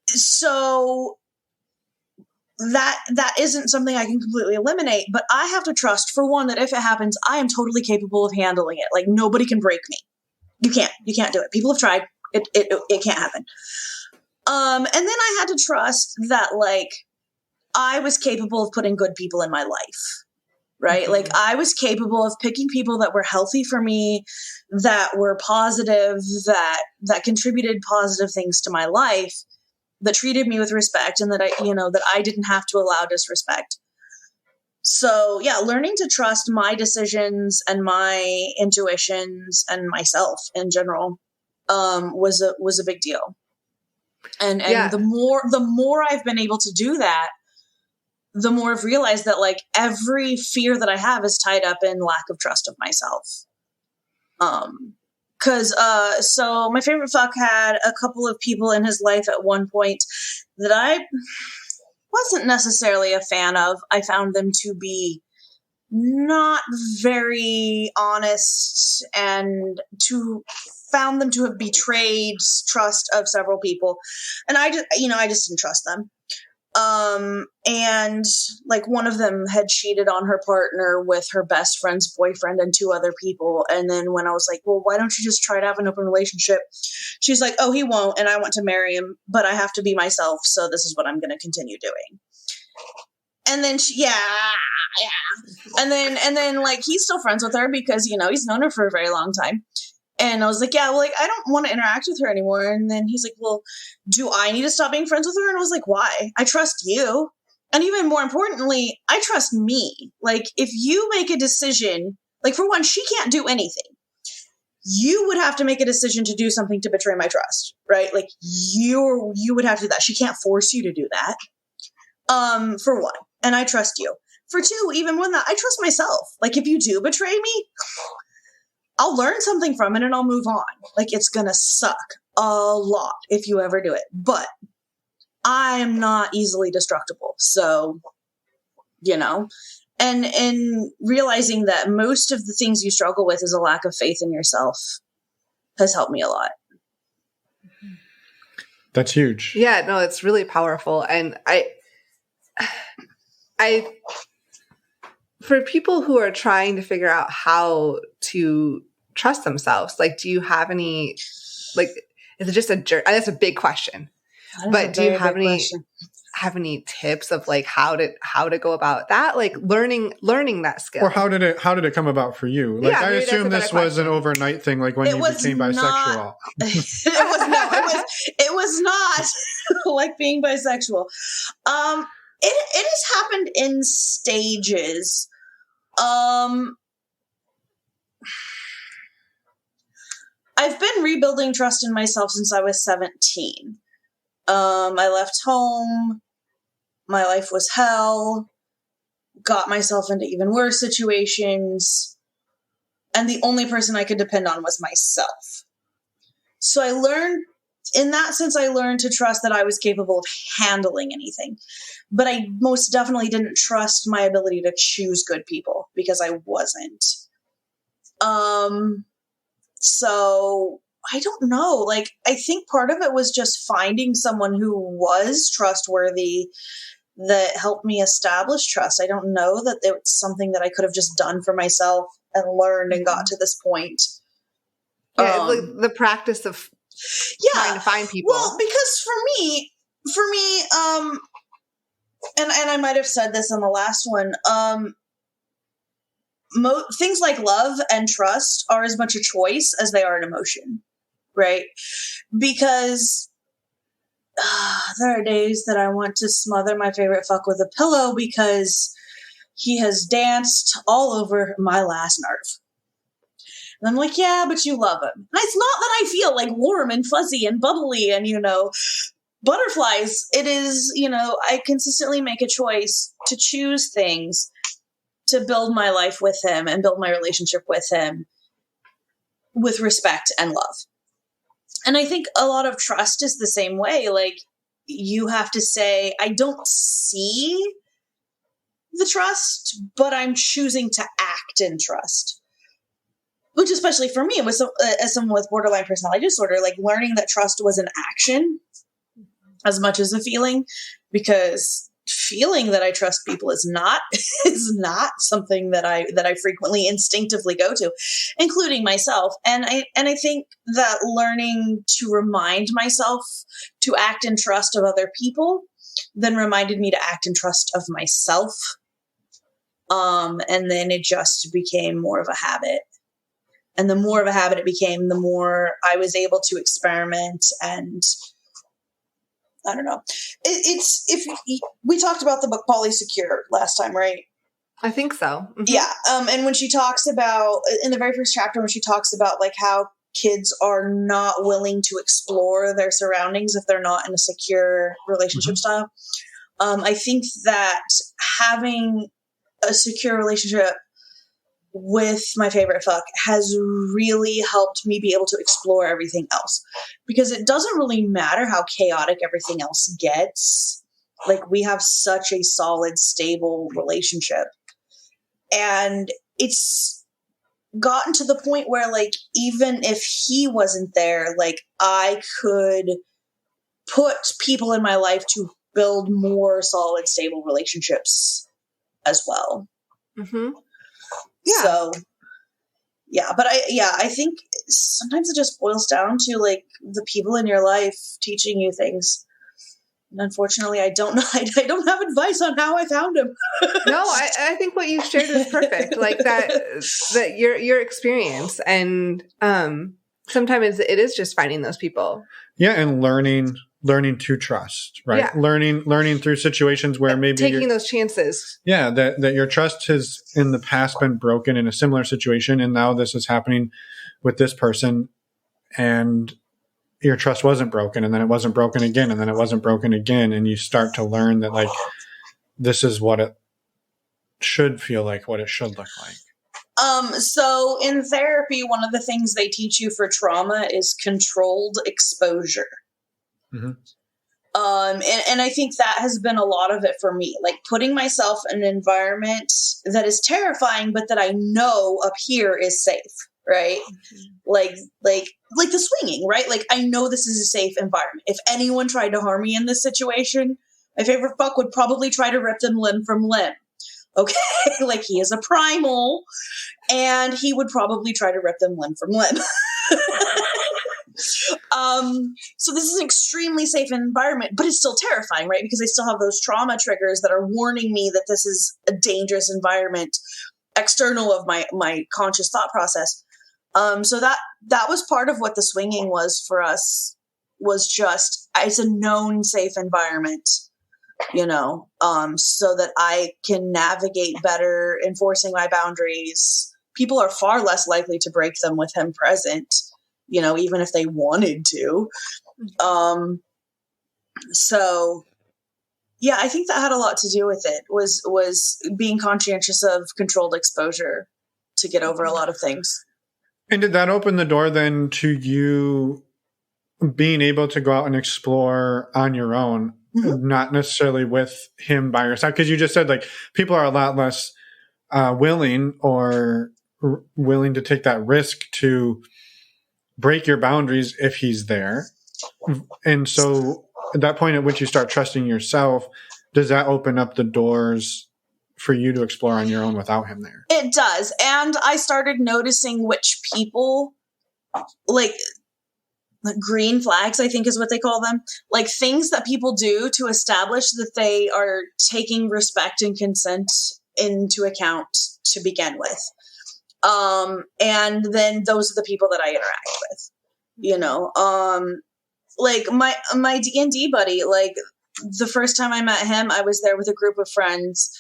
So that isn't something I can completely eliminate, but I have to trust, for one, that if it happens, I am totally capable of handling it. Like, nobody can break me. You can't do it. People have tried. It can't happen. And then I had to trust that, like, I was capable of putting good people in my life, right? Mm-hmm. Like, I was capable of picking people that were healthy for me, that were positive, that contributed positive things to my life, that treated me with respect, and that I didn't have to allow disrespect. So yeah, learning to trust my decisions and my intuitions and myself in general was a big deal. And the more I've been able to do that, the more I've realized that, like, every fear that I have is tied up in lack of trust of myself. So my favorite fuck had a couple of people in his life at one point that I wasn't necessarily a fan of. I found them to be not very honest, and found them to have betrayed trust of several people. And I just didn't trust them. And like, one of them had cheated on her partner with her best friend's boyfriend and 2 other people. And then when I was like, well, why don't you just try to have an open relationship? She's like, oh, he won't. And I want to marry him, but I have to be myself. So this is what I'm going to continue doing. And then And then like, he's still friends with her because, he's known her for a very long time. And I was like, yeah, well, like, I don't want to interact with her anymore. And then he's like, well, do I need to stop being friends with her? And I was like, why? I trust you. And even more importantly, I trust me. Like, if you make a decision, like, for one, she can't do anything. You would have to make a decision to do something to betray my trust, right? Like, you would have to do that. She can't force you to do that. For one. And I trust you. For 2, even more than that, I trust myself. Like, if you do betray me, I'll learn something from it and I'll move on. Like, it's going to suck a lot if you ever do it, but I am not easily destructible. So, and realizing that most of the things you struggle with is a lack of faith in yourself has helped me a lot. That's huge. Yeah, no, it's really powerful. And I for people who are trying to figure out how to trust themselves, like, do you have any, like, is it just that's a big question, but do you have any tips of, like, how to go about that, like, learning that skill? Or how did it come about for you? Like, I assume this was an overnight thing, like when you became bisexual. It was not like being bisexual. It has happened in stages. I've been rebuilding trust in myself since I was 17. I left home. My life was hell. Got myself into even worse situations. And the only person I could depend on was myself. So I learned to trust that I was capable of handling anything. But I most definitely didn't trust my ability to choose good people because I wasn't. So I don't know. Like, I think part of it was just finding someone who was trustworthy that helped me establish trust. I don't know that it was something that I could have just done for myself and learned and got to this point. Yeah, like the practice of trying to find people. Well, because for me, and I might have said this in the last one, things like love and trust are as much a choice as they are an emotion, right? Because there are days that I want to smother my favorite fuck with a pillow because he has danced all over my last nerve. And I'm like, yeah, but you love him. And it's not that I feel like warm and fuzzy and bubbly and, butterflies. It is, I consistently make a choice to choose things to build my life with him and build my relationship with him with respect and love. And I think a lot of trust is the same way. Like, you have to say, I don't see the trust, but I'm choosing to act in trust. Which, especially for me, was as someone with borderline personality disorder, like learning that trust was an action as much as a feeling, because feeling that I trust people is not something that I frequently instinctively go to, including myself. And I think that learning to remind myself to act in trust of other people then reminded me to act in trust of myself. And then it just became more of a habit. And the more of a habit it became, the more I was able to experiment. And I don't know. We talked about the book Polysecure last time, right? I think so. Mm-hmm. Yeah. And when she talks about, in the very first chapter, when she talks about like how kids are not willing to explore their surroundings if they're not in a secure relationship style. I think that having a secure relationship with my favorite fuck has really helped me be able to explore everything else, because it doesn't really matter how chaotic everything else gets. Like, we have such a solid, stable relationship, and it's gotten to the point where, like, even if he wasn't there, like, I could put people in my life to build more solid, stable relationships as well. Mm-hmm. Yeah. So, yeah, but I think sometimes it just boils down to like the people in your life teaching you things. And unfortunately, I don't know. I don't have advice on how I found him. No, I think what you shared was perfect. Like that your experience, and sometimes it is just finding those people. Yeah, and learning to trust, right? Yeah. Learning through situations where maybe taking those chances. Yeah, that your trust has in the past been broken in a similar situation, and now this is happening with this person, and your trust wasn't broken, and then it wasn't broken again, and then it wasn't broken again, and you start to learn that like this is what it should feel like, what it should look like. So in therapy, one of the things they teach you for trauma is controlled exposure. Mm-hmm. And I think that has been a lot of it for me, like putting myself in an environment that is terrifying, but that I know up here is safe, right? Mm-hmm. Like the swinging, right? Like, I know this is a safe environment. If anyone tried to harm me in this situation, my favorite fuck would probably try to rip them limb from limb. Okay. Like, he is a primal, and he would probably try to rip them limb from limb. So this is an extremely safe environment, but it's still terrifying, right? Because I still have those trauma triggers that are warning me that this is a dangerous environment, external of my conscious thought process. So that was part of what the swinging was for us, was just, it's a known safe environment, you know, so that I can navigate better, enforcing my boundaries. People are far less likely to break them with him present, you know, even if they wanted to. So yeah, I think that had a lot to do with it, was being conscientious of controlled exposure to get over a lot of things. And did that open the door then to you being able to go out and explore on your own, mm-hmm. not necessarily with him by your side? Because you just said, like, people are a lot less willing to take that risk to break your boundaries if he's there. And so at that point at which you start trusting yourself, does that open up the doors for you to explore on your own without him there? It does. And I started noticing which people, like green flags, I think is what they call them, like things that people do to establish that they are taking respect and consent into account to begin with. And then those are the people that I interact with, you know. Like my D&D buddy, like the first time I met him, I was there with a group of friends.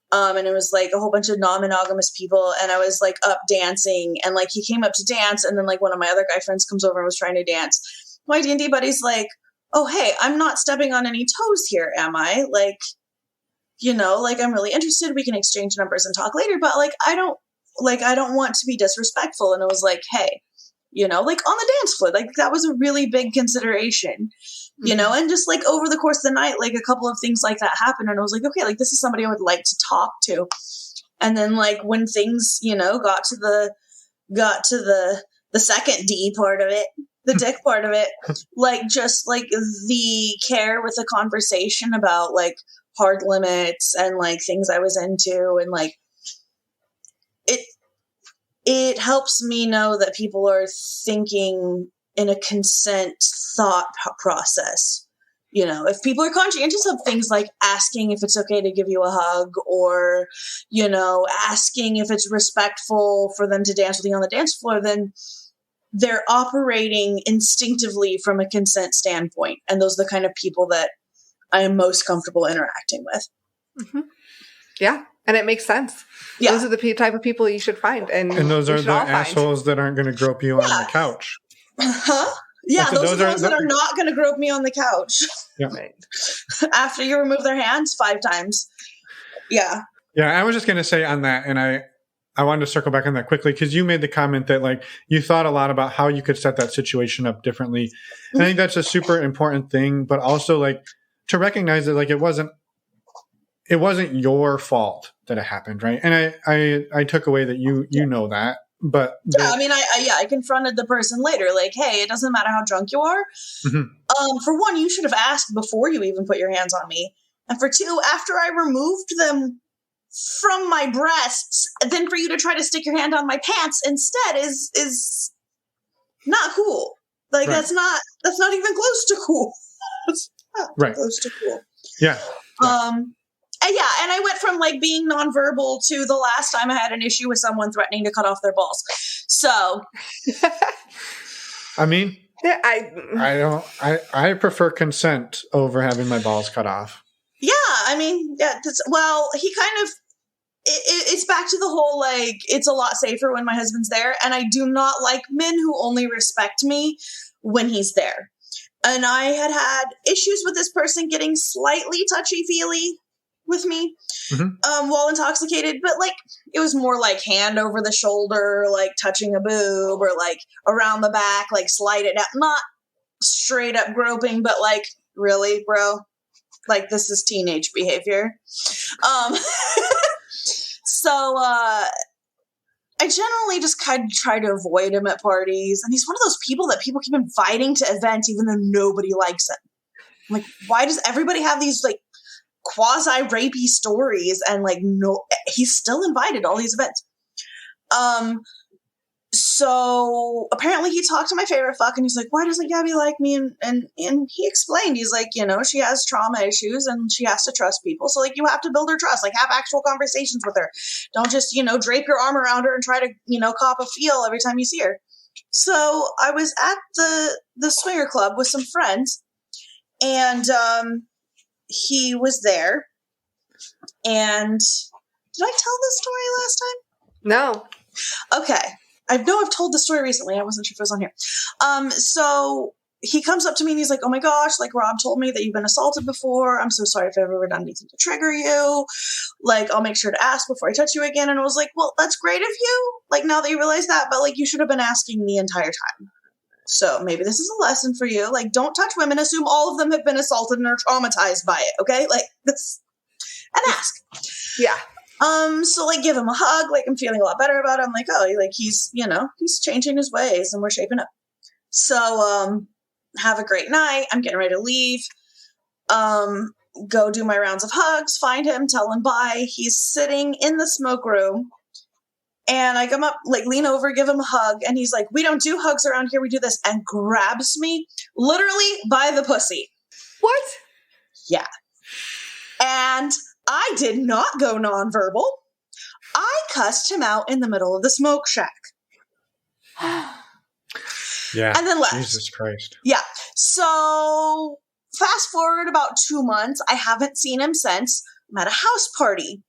And it was like a whole bunch of non-monogamous people, and I was like up dancing, and like he came up to dance, and then like one of my other guy friends comes over and was trying to dance. My D&D buddy's like, "Oh, hey, I'm not stepping on any toes here, am I? Like, you know, like I'm really interested. We can exchange numbers and talk later, but like I don't want to be disrespectful." And I was like, "Hey, you know, like on the dance floor, like that was a really big consideration." you know, and just like over the course of the night, like a couple of things like that happened. And I was like, okay, like this is somebody I would like to talk to. And then like when things, you know, got to the second D part of it, the dick part of it, like just like the care with the conversation about like hard limits and like things I was into, and like it helps me know that people are thinking in a consent thought process. You know, if people are conscientious of things like asking if it's okay to give you a hug, or, you know, asking if it's respectful for them to dance with you on the dance floor, then they're operating instinctively from a consent standpoint. And those are the kind of people that I am most comfortable interacting with. Mm-hmm. Yeah. And it makes sense. Yeah. Those are the type of people you should find. And those are the assholes that aren't going to grope you on the couch. Huh? Yeah, those are the ones that are not going to grope me on the couch. Yeah. Right. After you remove their hands 5 times. Yeah. Yeah, I was just going to say on that, and I wanted to circle back on that quickly, because you made the comment that like you thought a lot about how you could set that situation up differently. And I think that's a super important thing, but also like to recognize that like it wasn't your fault that it happened, right? And I took away that you know that. But yeah, I mean, I confronted the person later, like, hey, it doesn't matter how drunk you are. Mm-hmm. For one, you should have asked before you even put your hands on me. And for two, after I removed them from my breasts, then for you to try to stick your hand on my pants instead is not cool. Like, right. that's not even close to cool. It's not right. close to cool. Yeah. And I went from like being nonverbal to the last time I had an issue with someone threatening to cut off their balls. So, I mean, yeah, I prefer consent over having my balls cut off. Yeah, I mean, yeah. He kind of it's back to the whole like it's a lot safer when my husband's there, and I do not like men who only respect me when he's there. And I had issues with this person getting slightly touchy-feely with me while intoxicated, but like it was more like hand over the shoulder, like touching a boob, or like around the back, like slide it out, not straight up groping, but like, really, bro, like this is teenage behavior. So I generally just kind of try to avoid him at parties, and he's one of those people that people keep inviting to events even though nobody likes him. I'm like, why does everybody have these like quasi-rapey stories, and like no, he's still invited to all these events. So apparently he talked to my favorite fuck, and he's like, why doesn't Gabby like me? And he explained, he's like, you know, she has trauma issues and she has to trust people. So like you have to build her trust, like have actual conversations with her. Don't just, you know, drape your arm around her and try to, you know, cop a feel every time you see her. So I was at the swinger club with some friends, and he was there. And did I tell this story last time? No. Okay. I know I've told the story recently. I wasn't sure if it was on here. So he comes up to me and he's like, oh my gosh, like Rob told me that you've been assaulted before. I'm so sorry if I've ever done anything to trigger you. Like, I'll make sure to ask before I touch you again. And I was like, well, that's great of you. Like, now that you realize that, but like, you should have been asking the entire time. So maybe this is a lesson for you. Like, don't touch women. Assume all of them have been assaulted and are traumatized by it. Okay. Like this, and ask. Yeah. So like give him a hug, like I'm feeling a lot better about it. I'm like, oh, like he's, you know, he's changing his ways and we're shaping up. So, have a great night. I'm getting ready to leave. Go do my rounds of hugs, find him, tell him bye. He's sitting in the smoke room, and I come up, like lean over, give him a hug. And he's like, we don't do hugs around here. We do this, and grabs me literally by the pussy. What? Yeah. And I did not go nonverbal. I cussed him out in the middle of the smoke shack. Yeah. And then left. Jesus Christ. Yeah. So fast forward about 2 months. I haven't seen him since. I'm at a house party.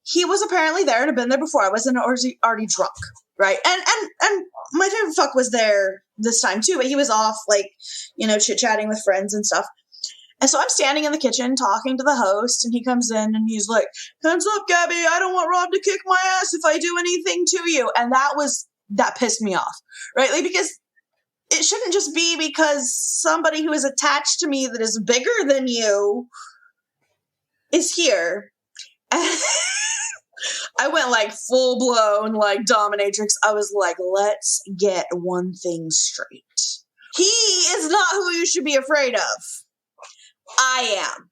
He was apparently there and had been there before. I wasn't already drunk. Right. And my favorite fuck was there this time too, but he was off, like, you know, chit-chatting with friends and stuff. And so I'm standing in the kitchen talking to the host, and he comes in and he's like, hands up, Gabby. I don't want Rob to kick my ass if I do anything to you. And that pissed me off, right? Like, because it shouldn't just be because somebody who is attached to me that is bigger than you is here. And I went like full blown like dominatrix. I was like, let's get one thing straight. He is not who you should be afraid of. I am.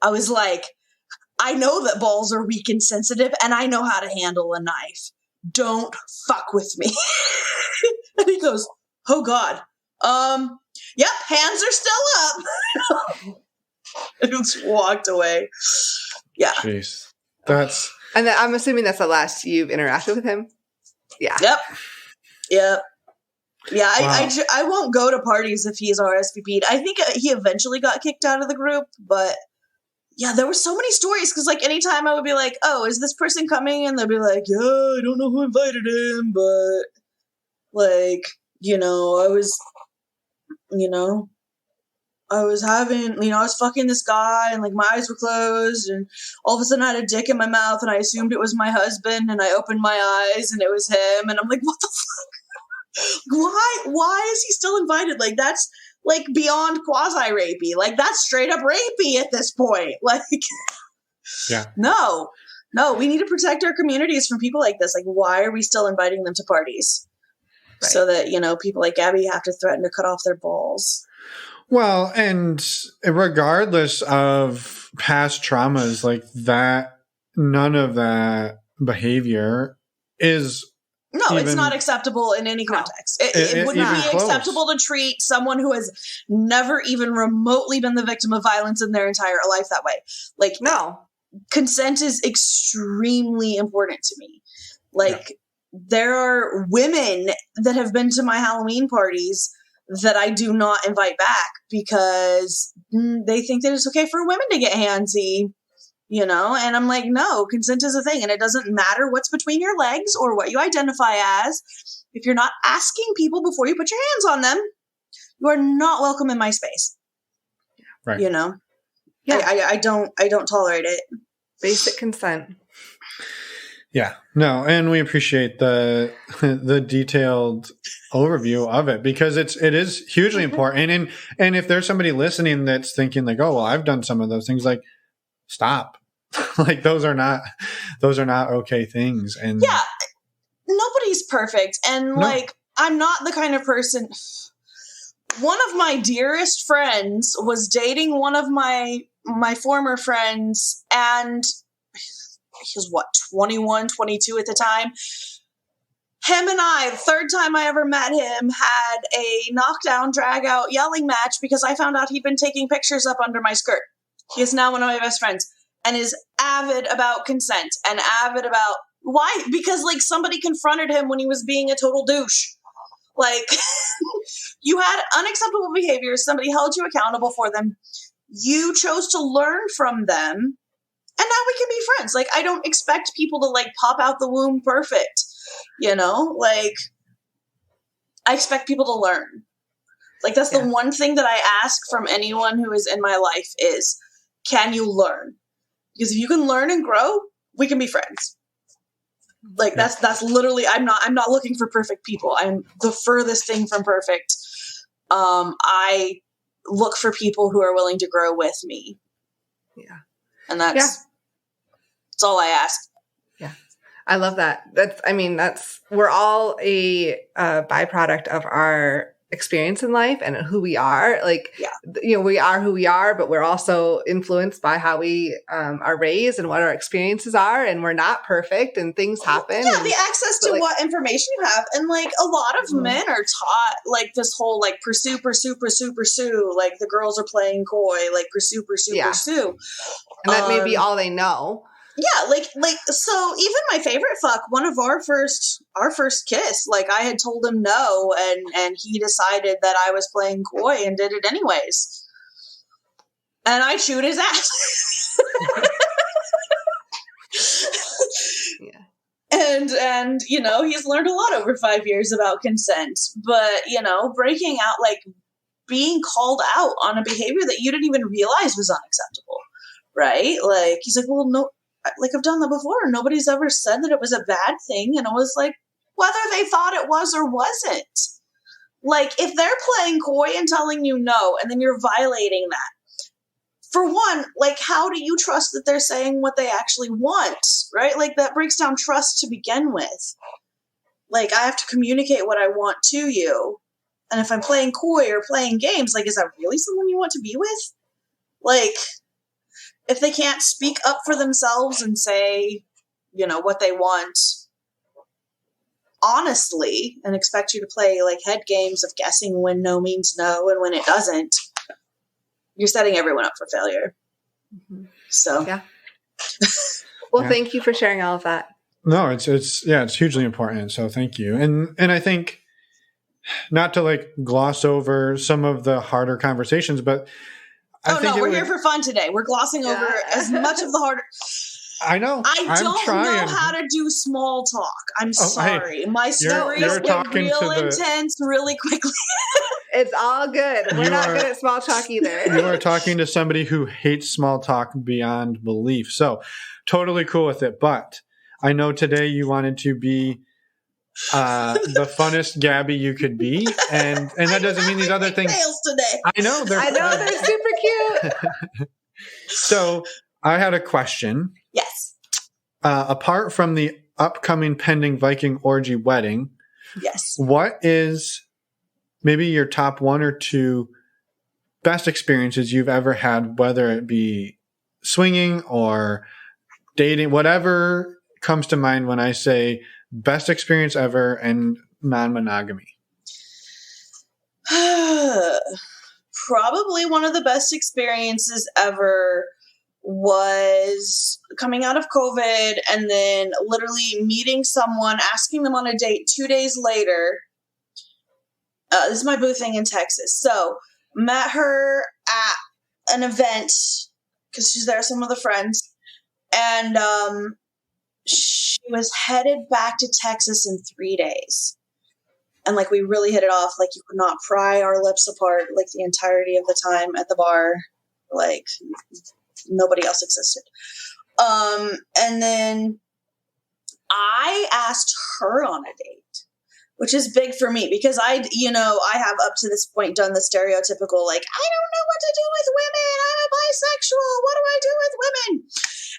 I was like, I know that balls are weak and sensitive, and I know how to handle a knife. Don't fuck with me. And he goes, oh God. Yep, hands are still up. And just walked away. Yeah. Jeez. That's... And then I'm assuming that's the last you've interacted with him? Yeah. Yep. Yeah, Wow. I won't go to parties if he's RSVP'd. I think he eventually got kicked out of the group, but yeah, there were so many stories because like anytime I would be like, oh, is this person coming? And they'd be like, yeah, I don't know who invited him, but like, I was fucking this guy and like my eyes were closed and all of a sudden I had a dick in my mouth and I assumed it was my husband and I opened my eyes and it was him and I'm like, what the fuck? Why is he still invited? Like that's like beyond quasi rapey. Like that's straight up rapey at this point. Like, Yeah. No, we need to protect our communities from people like this. Like, why are we still inviting them to parties? Right. So that, people like Gabby have to threaten to cut off their balls. Well, and regardless of past traumas like that, none of that behavior is... No, it's not acceptable in any context. It would not be acceptable to treat someone who has never even remotely been the victim of violence in their entire life that way. Like, no. Consent is extremely important to me. Like, there are women that have been to my Halloween parties that I do not invite back because they think that it's okay for women to get handsy. And I'm like, no, consent is a thing. And it doesn't matter what's between your legs or what you identify as. If you're not asking people before you put your hands on them, you are not welcome in my space. Right. Yeah. I don't tolerate it. Basic consent. Yeah. No, and we appreciate the detailed overview of it because it is hugely important. And if there's somebody listening that's thinking like, oh, well, I've done some of those things, like, stop. Like those are not okay things. And yeah, nobody's perfect. And like, I'm not the kind of person. One of my dearest friends was dating one of my former friends, and he was 21, 22 at the time. Him and I, the third time I ever met him, had a knockdown, drag out yelling match because I found out he'd been taking pictures up under my skirt. He is now one of my best friends and is avid about consent and avid about why? Because like somebody confronted him when he was being a total douche. Like you had unacceptable behaviors. Somebody held you accountable for them. You chose to learn from them. And now we can be friends. Like I don't expect people to like pop out the womb perfect. Like I expect people to learn. Like that's the one thing that I ask from anyone who is in my life is, can you learn? Because if you can learn and grow, we can be friends. Like that's literally, I'm not looking for perfect people. I'm the furthest thing from perfect. I look for people who are willing to grow with me. Yeah. And that's all I ask. Yeah. I love that. We're all a byproduct of our experience in life and who we are. Like, we are who we are, but we're also influenced by how we are raised and what our experiences are. And we're not perfect and things happen. Yeah, the access to what information you have. And like a lot of men are taught like this whole like pursue. Like the girls are playing coy, like pursue. And that may be all they know. Yeah, like so even my favorite fuck, one of our first kiss, like I had told him no and he decided that I was playing coy and did it anyways. And I chewed his ass. And he's learned a lot over 5 years about consent. But, breaking out, like being called out on a behavior that you didn't even realize was unacceptable. Right? Like he's like, well, no, like I've done that before. Nobody's ever said that it was a bad thing. And I was like, whether they thought it was or wasn't, Like, if they're playing coy and telling you no, and then you're violating that, for one, like, how do you trust that they're saying what they actually want, right? Like, that breaks down trust to begin with. Like, I have to communicate what I want to you. And if I'm playing coy or playing games, like, is that really someone you want to be with? Like, if they can't speak up for themselves and say, you know, what they want honestly and expect you to play, like, head games of guessing when no means no and when it doesn't, you're setting everyone up for failure. Mm-hmm. So. Yeah. Well, thank you for sharing all of that. No, it's hugely important. So thank you. And I think, not to like gloss over some of the harder conversations, but we're here for fun today. We're glossing over as much of the harder. I know. I don't know how to do small talk. I'm sorry. My stories get real intense really quickly. It's all good. We're not good at small talk either. You are talking to somebody who hates small talk beyond belief. So totally cool with it. But I know today you wanted to be the funnest Gabby you could be. And that doesn't mean these other things. Today. I know they're super cute. So I had a question. Yes. Apart from the upcoming pending Viking orgy wedding, yes, what is maybe your top 1 or 2 best experiences you've ever had, whether it be swinging or dating, whatever comes to mind when I say best experience ever and non-monogamy? Probably one of the best experiences ever was coming out of COVID and then literally meeting someone, asking them on a date 2 days later. This is my boo thing in Texas. So met her at an event because she's there with some of the friends. And she was headed back to Texas in 3 days. And like, we really hit it off. Like, you could not pry our lips apart like the entirety of the time at the bar. Like, nobody else existed. And then I asked her on a date, which is big for me because I have up to this point done the stereotypical, like, I don't know what to do with women. I'm a bisexual. What do I do with women?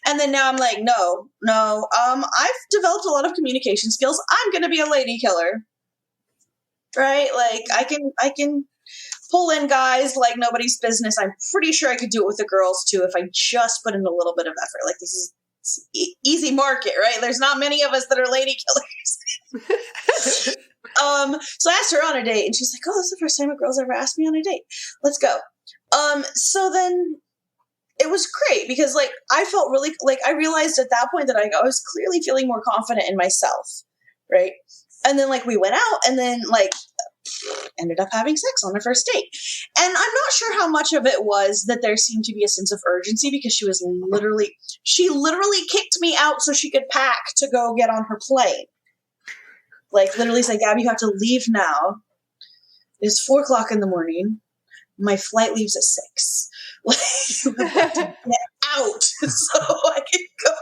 And then now I'm like, no. I've developed a lot of communication skills. I'm going to be a lady killer, right? Like, I can pull in guys like nobody's business. I'm pretty sure I could do it with the girls too if I just put in a little bit of effort. Like, this is easy market, right? There's not many of us that are lady killers. So I asked her on a date and she's like, oh, this is the first time a girl's ever asked me on a date. Let's go. So then it was great because like, I felt really like, I realized at that point that I was clearly feeling more confident in myself. Right. And then like, we went out and then like, ended up having sex on the first date. And I'm not sure how much of it was that there seemed to be a sense of urgency because she literally kicked me out so she could pack to go get on her plane. Like, literally said, Gabby, you have to leave now. It's 4:00 in the morning. My flight leaves at 6. Like, you have to get out so I can go.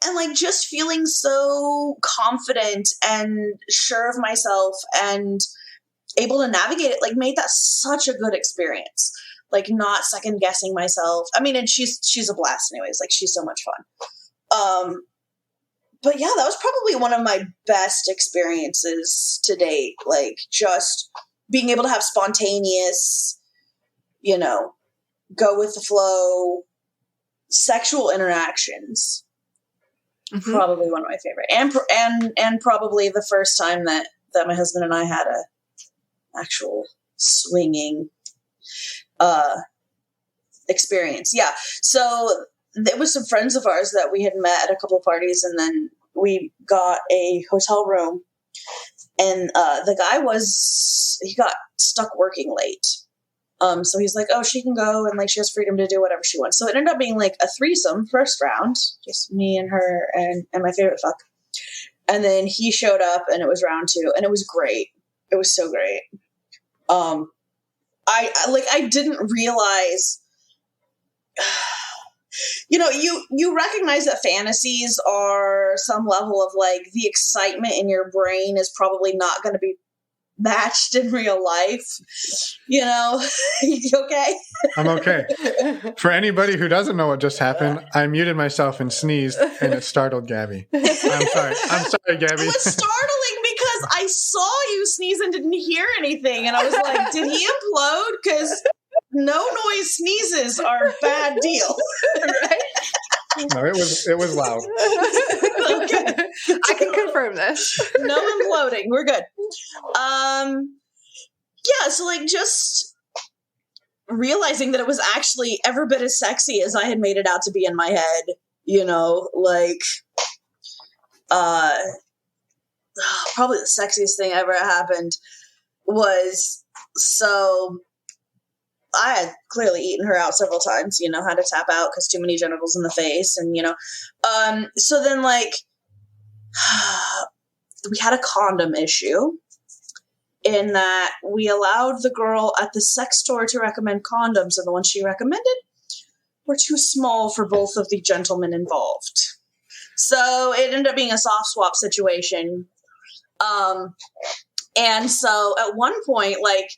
And like, just feeling so confident and sure of myself and able to navigate it, like, made that such a good experience. Like, not second guessing myself. I mean, and she's a blast anyways. Like, she's so much fun. But yeah, that was probably one of my best experiences to date. Like, just being able to have spontaneous, go with the flow, sexual interactions. Mm-hmm. Probably one of my favorite, and probably the first time that my husband and I had a actual swinging experience. Yeah, so there was some friends of ours that we had met at a couple of parties, and then we got a hotel room, and the guy he got stuck working late. So he's like, oh, she can go and like she has freedom to do whatever she wants. So it ended up being like a threesome first round, just me and her and my favorite fuck. And then he showed up and it was round 2 and it was great. It was so great. I didn't realize, you recognize that fantasies are some level of like the excitement in your brain is probably not going to be matched in real life. You okay? I'm okay. For anybody who doesn't know what just happened, I muted myself and sneezed, and it startled Gabby. I'm sorry, Gabby. It was startling because I saw you sneeze and didn't hear anything, and I was like, did he implode? Because no noise sneezes are a bad deal. Right? No, it was loud. Okay. I can confirm this. No imploding. We're good. Yeah, so like just realizing that it was actually every bit as sexy as I had made it out to be in my head, probably the sexiest thing ever happened was, so I had clearly eaten her out several times, had to tap out because too many genitals in the face. And, so then like we had a condom issue in that we allowed the girl at the sex store to recommend condoms, and the ones she recommended were too small for both of the gentlemen involved. So it ended up being a soft swap situation. And so at one point, like,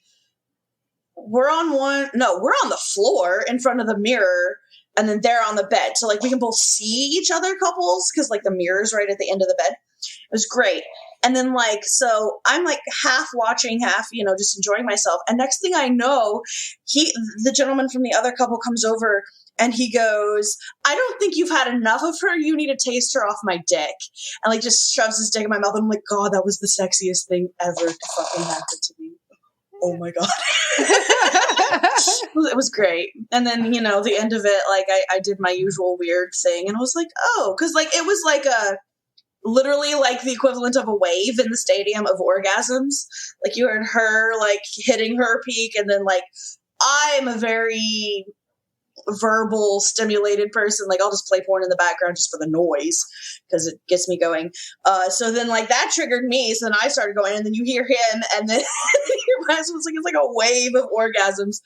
we're on the floor in front of the mirror, and then they're on the bed. So like we can both see each other couples because like the mirror's right at the end of the bed. It was great. And then like, so I'm like half watching, half, just enjoying myself. And next thing I know, the gentleman from the other couple comes over and he goes, I don't think you've had enough of her. You need to taste her off my dick. And like just shoves his dick in my mouth. And I'm like, God, that was the sexiest thing ever to fucking happen to me. Oh my God. It was great. And then, the end of it, like I did my usual weird thing and I was like, oh, because like it was like literally like the equivalent of a wave in the stadium of orgasms. Like you heard her like hitting her peak, and then like I'm a very verbal stimulated person. Like I'll just play porn in the background just for the noise because it gets me going. So then like that triggered me. So then I started going, and then you hear him, and then it's like a wave of orgasms.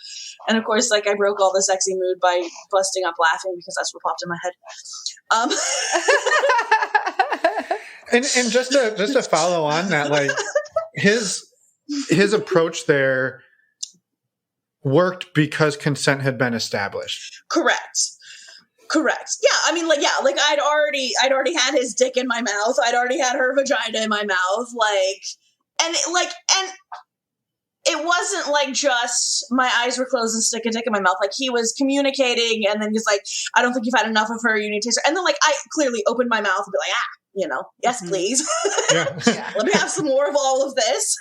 And of course, like I broke all the sexy mood by busting up laughing because that's what popped in my head. And just to follow on that, like his approach there worked because consent had been established. Correct. Yeah, I mean, like, yeah, like I'd already had his dick in my mouth. I'd already had her vagina in my mouth. Like, and it wasn't like just my eyes were closed and stick a dick in my mouth. Like he was communicating, and then he's like, I don't think you've had enough of her. You need to taste her. And then like I clearly opened my mouth and be like, yes, please. Yeah. Let me have some more of all of this.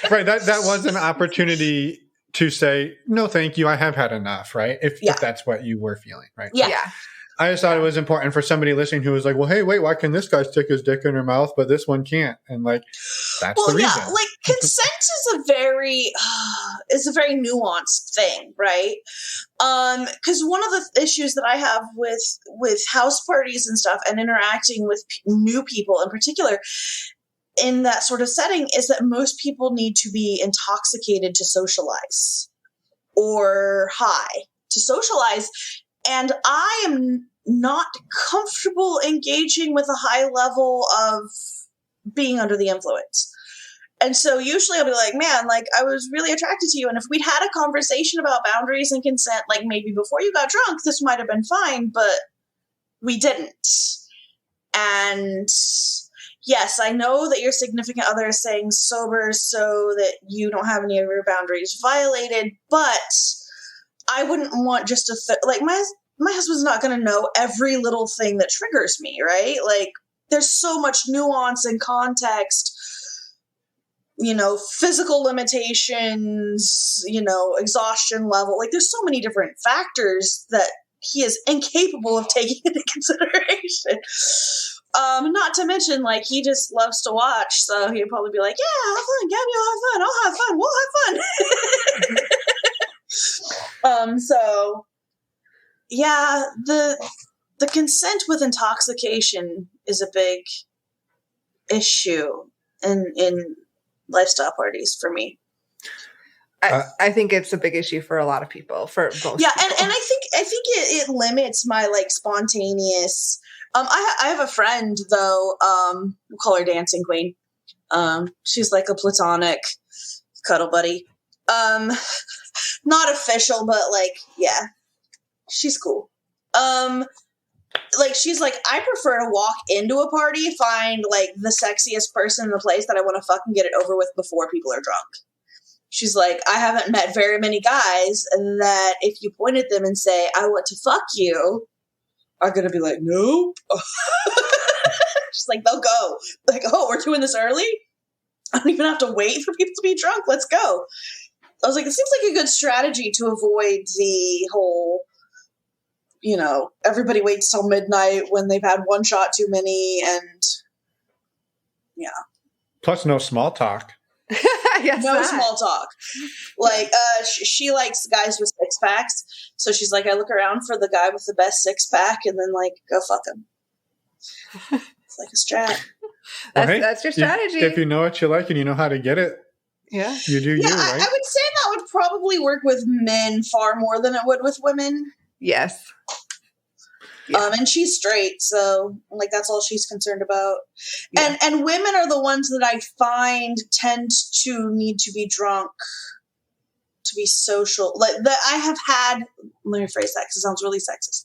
Right. That was an opportunity to say, no, thank you. I have had enough. Right. If that's what you were feeling. Right. Yeah. I just thought it was important for somebody listening who was like, well, hey, wait, why can this guy stick his dick in her mouth, but this one can't? And like, that's the reason. Yeah, like consent is a very nuanced thing, right? Because one of the issues that I have with house parties and stuff and interacting with new people in particular in that sort of setting is that most people need to be intoxicated to socialize or high to socialize. And I am not comfortable engaging with a high level of being under the influence. And so usually I'll be like, man, like I was really attracted to you. And if we'd had a conversation about boundaries and consent, like maybe before you got drunk, this might have been fine, but we didn't. And yes, I know that your significant other is saying sober so that you don't have any of your boundaries violated, but I wouldn't want just like my husband's not going to know every little thing that triggers me, right? Like there's so much nuance and context, physical limitations, exhaustion level. Like there's so many different factors that he is incapable of taking into consideration. Not to mention, like, he just loves to watch, so he'd probably be like, yeah, have fun, Gabby, I'll have fun, we'll have fun. So, yeah, the consent with intoxication is a big issue in lifestyle parties for me. I think it's a big issue for a lot of people, for both. Yeah, people. and I think think it limits my like spontaneous. I have a friend though. We'll call her Dancing Queen. She's like a platonic cuddle buddy. Not official, but like, yeah, she's cool. Like she's like, I prefer to walk into a party, find like the sexiest person in the place that I want to fucking get it over with before people are drunk. She's like, I haven't met very many guys that if you point at them and say, I want to fuck you, are going to be like, nope. She's like, they'll go. Like, oh, we're doing this early? I don't even have to wait for people to be drunk. Let's go. I was like, it seems like a good strategy to avoid the whole, you know, everybody waits till midnight when they've had one shot too many and, yeah. Plus no small talk. No small talk. Like, she likes guys with six packs. So she's like, I look around for the guy with the best six pack and then like, go fuck him. It's like a strat. That's your strategy. If you know what you like and you know how to get it, yeah, you do you, right? I would say that would probably work with men far more than it would with women. Yes. Yeah. And she's straight, so like that's all she's concerned about. Yeah. And women are the ones that I find tend to need to be drunk to be social. Like I have had. Let me phrase that because it sounds really sexist.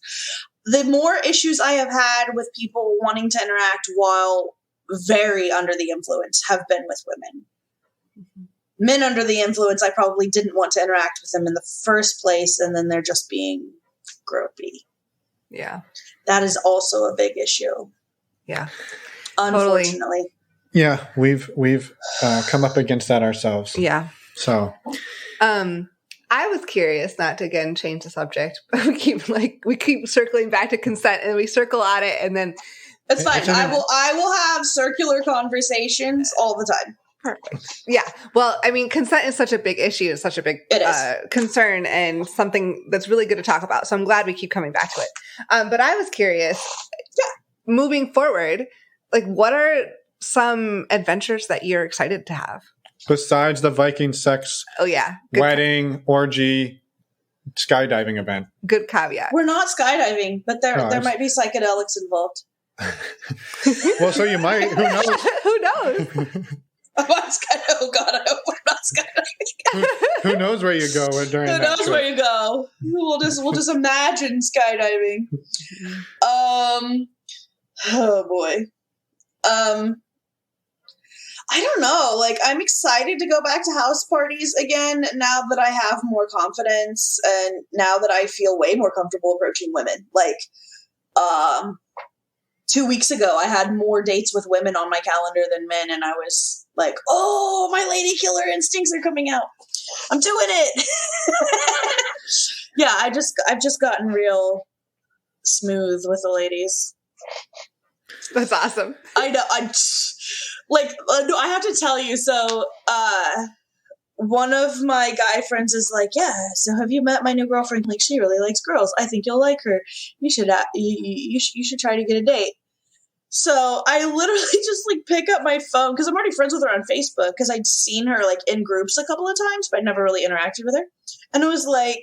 The more issues I have had with people wanting to interact while very under the influence have been with women. Mm-hmm. Men under the influence, I probably didn't want to interact with them in the first place, and then they're just being gropey. Yeah. That is also a big issue. Yeah. Unfortunately. Totally. Yeah, we've come up against that ourselves. Yeah. So I was curious, not to again change the subject, but we keep circling back to consent and we circle on it and then it's fine. I will have circular conversations all the time. Perfect. Yeah. Well, I mean, consent is such a big issue. It's such a big concern and something that's really good to talk about. So I'm glad we keep coming back to it. But I was curious, moving forward, like what are some adventures that you're excited to have? Besides the Viking sex, wedding, orgy, skydiving event. Good caveat. We're not skydiving, but there might be psychedelics involved. Well, so you might. Who knows? Who knows? Oh God, I hope we're not skydiving. Who knows where you go during that trip? Where you go? We'll just imagine skydiving. Oh boy. I don't know. Like, I'm excited to go back to house parties again now that I have more confidence and now that I feel way more comfortable approaching women. Like, 2 weeks ago, I had more dates with women on my calendar than men, and I was like, oh, my lady killer instincts are coming out. I'm doing it. Yeah, I've just gotten real smooth with the ladies. That's awesome. I know. I have to tell you. So, one of my guy friends is like, yeah, so have you met my new girlfriend? Like, she really likes girls. I think you'll like her. You should try to get a date. So I literally just like pick up my phone because I'm already friends with her on Facebook because I'd seen her like in groups a couple of times, but I'd never really interacted with her. And it was like,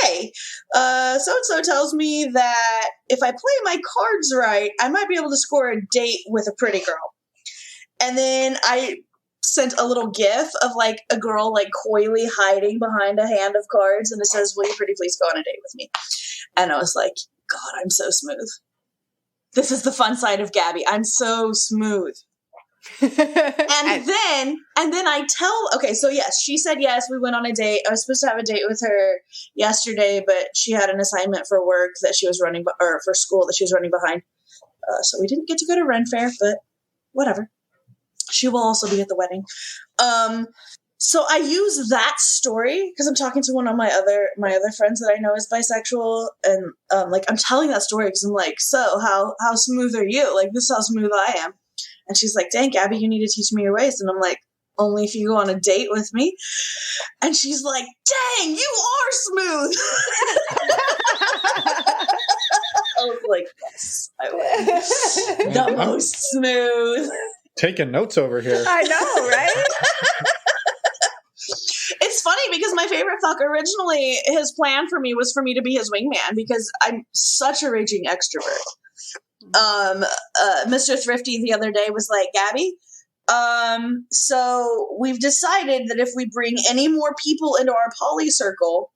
hey, so-and-so tells me that if I play my cards right, I might be able to score a date with a pretty girl. And then I sent a little gif of like a girl like coyly hiding behind a hand of cards, and it says, will you pretty please go on a date with me? And I was like, God, I'm so smooth. This is the fun side of Gabby. I'm so smooth. and then okay, so yes, she said yes, we went on a date. I was supposed to have a date with her yesterday, but she had an assignment for work that she was running, or for school that she was running behind. So we didn't get to go to Ren Fair, but whatever. She will also be at the wedding. So I use that story because I'm talking to one of my other friends that I know is bisexual, and like I'm telling that story because I'm like, so how smooth are you? Like, this is how smooth I am. And she's like, dang, Gabby, you need to teach me your ways. And I'm like, only if you go on a date with me. And she's like, dang, you are smooth. I was like, yes, I was the most smooth. Taking notes over here. I know, right? it's funny because my favorite fuck originally, his plan for me was for me to be his wingman because I'm such a raging extrovert. Mr. Thrifty the other day was like, Gabby, so we've decided that if we bring any more people into our poly circle,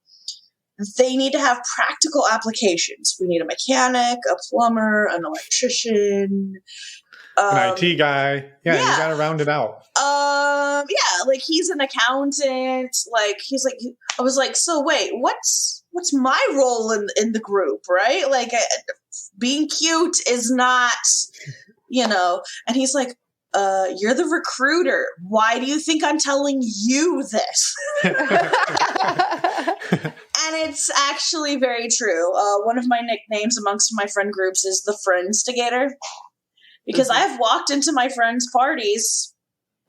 they need to have practical applications. We need a mechanic, a plumber, an electrician, an IT guy. Yeah, you got to round it out. Yeah, like he's an accountant. Like he's like, I was like, so wait, what's my role in the group, right? Like, being cute is not, And he's like, you're the recruiter. Why do you think I'm telling you this? And it's actually very true. One of my nicknames amongst my friend groups is the Friendstigator. Because I've walked into my friends' parties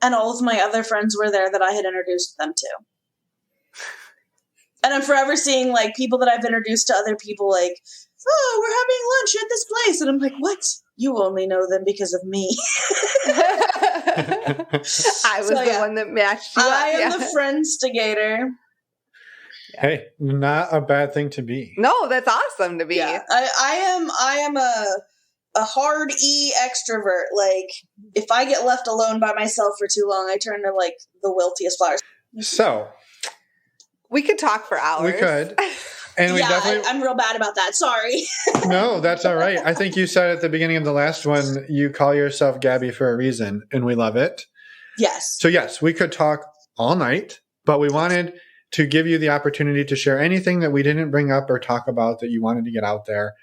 and all of my other friends were there that I had introduced them to. And I'm forever seeing like people that I've introduced to other people like, oh, we're having lunch at this place. And I'm like, what? You only know them because of me. I was the one that matched you up. I am the Friendstigator. Hey, not a bad thing to be. No, that's awesome to be. Yeah, I am a hard E extrovert. Like, if I get left alone by myself for too long, I turn to like the wiltiest flowers. So we could talk for hours. We could. And we definitely I'm real bad about that. Sorry. No, that's all right. I think you said at the beginning of the last one, you call yourself Gabby for a reason, and we love it. Yes. So yes, we could talk all night, but we wanted to give you the opportunity to share anything that we didn't bring up or talk about that you wanted to get out there.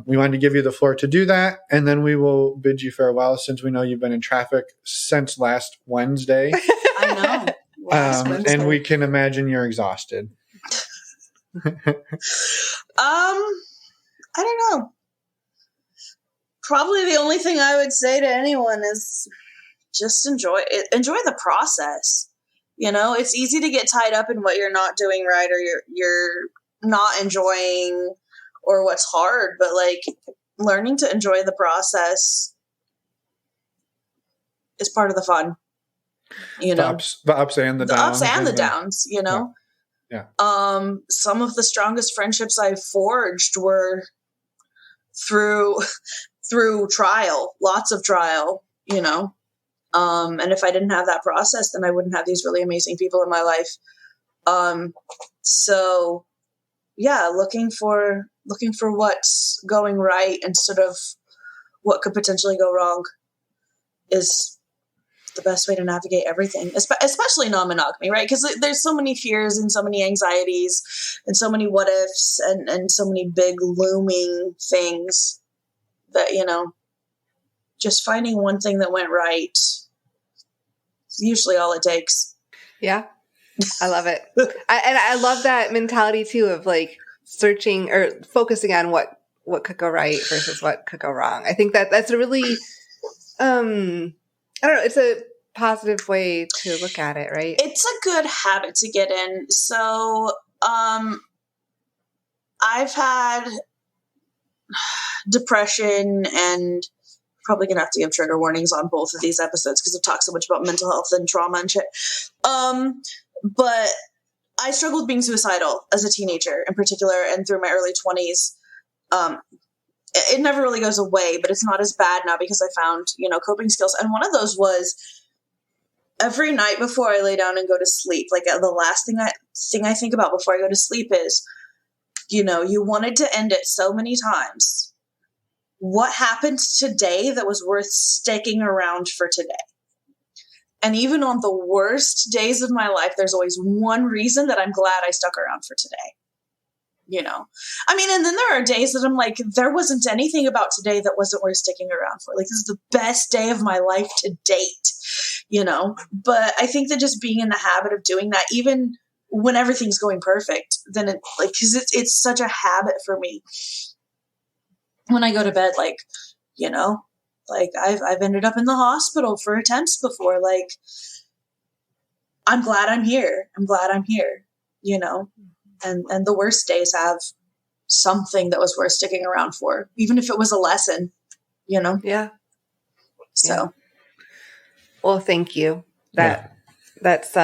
We wanted to give you the floor to do that, and then we will bid you farewell since we know you've been in traffic since last Wednesday. I know. And we can imagine you're exhausted. I don't know. Probably the only thing I would say to anyone is just enjoy it. Enjoy the process. It's easy to get tied up in what you're not doing right or you're not enjoying or what's hard, but like learning to enjoy the process is part of the fun. The ups and the downs. The ups and the downs, Yeah. Some of the strongest friendships I've forged were through trial, lots of trial, and if I didn't have that process, then I wouldn't have these really amazing people in my life. So yeah, looking for what's going right instead of what could potentially go wrong is the best way to navigate everything, especially non-monogamy, right? Because there's so many fears and so many anxieties and so many what ifs and so many big looming things that, just finding one thing that went right is usually all it takes. Yeah. I love it. I love that mentality too of like searching or focusing on what could go right versus what could go wrong. I think that's a really, I don't know, it's a positive way to look at it, right? It's a good habit to get in. So, I've had depression and probably gonna have to give trigger warnings on both of these episodes because I've talked so much about mental health and trauma and shit. But I struggled with being suicidal as a teenager in particular and through my early 20s. It never really goes away, but it's not as bad now because I found, coping skills. And one of those was every night before I lay down and go to sleep, like the last thing I think about before I go to sleep is, you wanted to end it so many times. What happened today that was worth sticking around for today? And even on the worst days of my life, there's always one reason that I'm glad I stuck around for today. And then there are days that I'm like, there wasn't anything about today that wasn't worth sticking around for. Like, this is the best day of my life to date, But I think that just being in the habit of doing that, even when everything's going perfect, then because it's such a habit for me. When I go to bed, I've ended up in the hospital for attempts before. Like, I'm glad I'm here. And the worst days have something that was worth sticking around for, even if it was a lesson, Yeah. So. Yeah. Well, thank you. That's,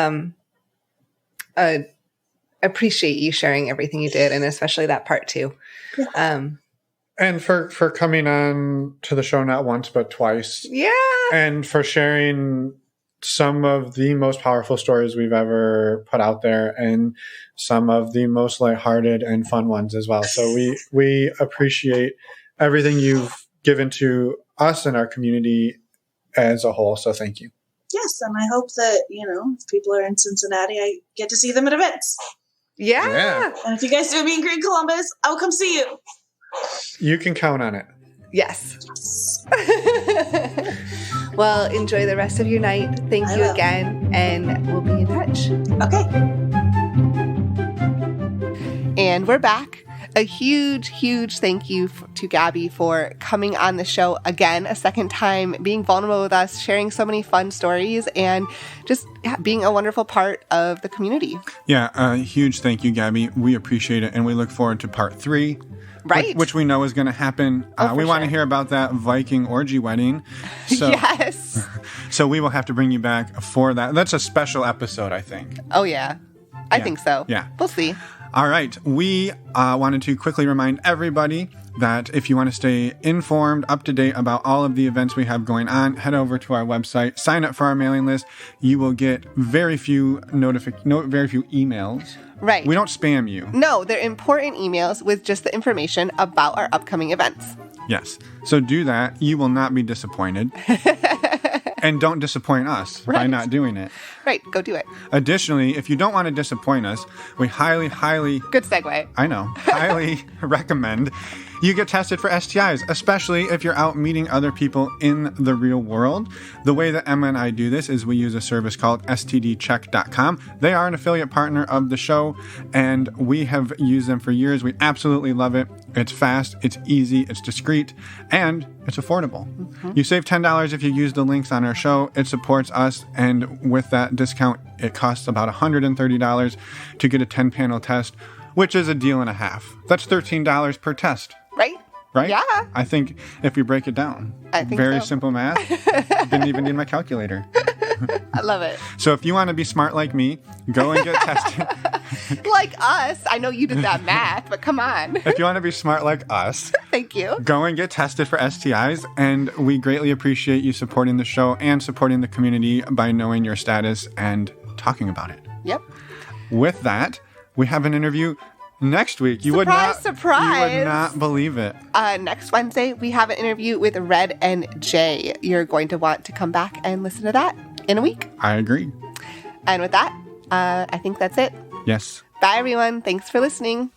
appreciate you sharing everything you did, and especially that part too. And for coming on to the show not once but twice. Yeah. And for sharing some of the most powerful stories we've ever put out there, and some of the most lighthearted and fun ones as well. So we appreciate everything you've given to us and our community as a whole. So thank you. Yes, and I hope that, if people are in Cincinnati, I get to see them at events. Yeah. And if you guys do meet and greet in Columbus, I'll come see you. You can count on it. Yes. Well, enjoy the rest of your night. Thank you again, and we'll be in touch. Okay. And we're back. A huge, huge thank you to Gabby for coming on the show again, a second time, being vulnerable with us, sharing so many fun stories, and just being a wonderful part of the community. Yeah, a huge thank you, Gabby. We appreciate it, and we look forward to part 3. Right. Which we know is going to happen. We want to hear about that Viking orgy wedding. So, yes. So we will have to bring you back for that. That's a special episode, I think. Oh, yeah. I think so. Yeah. We'll see. All right. We wanted to quickly remind everybody that if you want to stay informed, up to date about all of the events we have going on, head over to our website, sign up for our mailing list. You will get very few emails. Right. We don't spam you. No, they're important emails with just the information about our upcoming events. Yes. So do that. You will not be disappointed. And don't disappoint us by not doing it. Right. Go do it. Additionally, if you don't want to disappoint us, we highly Good segue. I know. Highly recommend you get tested for STIs, especially if you're out meeting other people in the real world. The way that Emma and I do this is we use a service called stdcheck.com. They are an affiliate partner of the show, and we have used them for years. We absolutely love it. It's fast, it's easy, it's discreet, and it's affordable. Mm-hmm. You save $10 if you use the links on our show. It supports us, and with that discount, it costs about $130 to get a 10-panel test, which is a deal and a half. That's $13 per test. Right? Yeah. I think if we break it down, I think very so. Simple math. Didn't even need my calculator. I love it. So if you want to be smart like me, go and get tested. Like us. I know you did that math, but come on. If you want to be smart like us, thank you. Go and get tested for STIs. And we greatly appreciate you supporting the show and supporting the community by knowing your status and talking about it. Yep. With that, we have an interview next week. You Surprise. You would not believe it. Next Wednesday, we have an interview with Red and Jay. You're going to want to come back and listen to that in a week. I agree. And with that, I think that's it. Yes. Bye, everyone. Thanks for listening.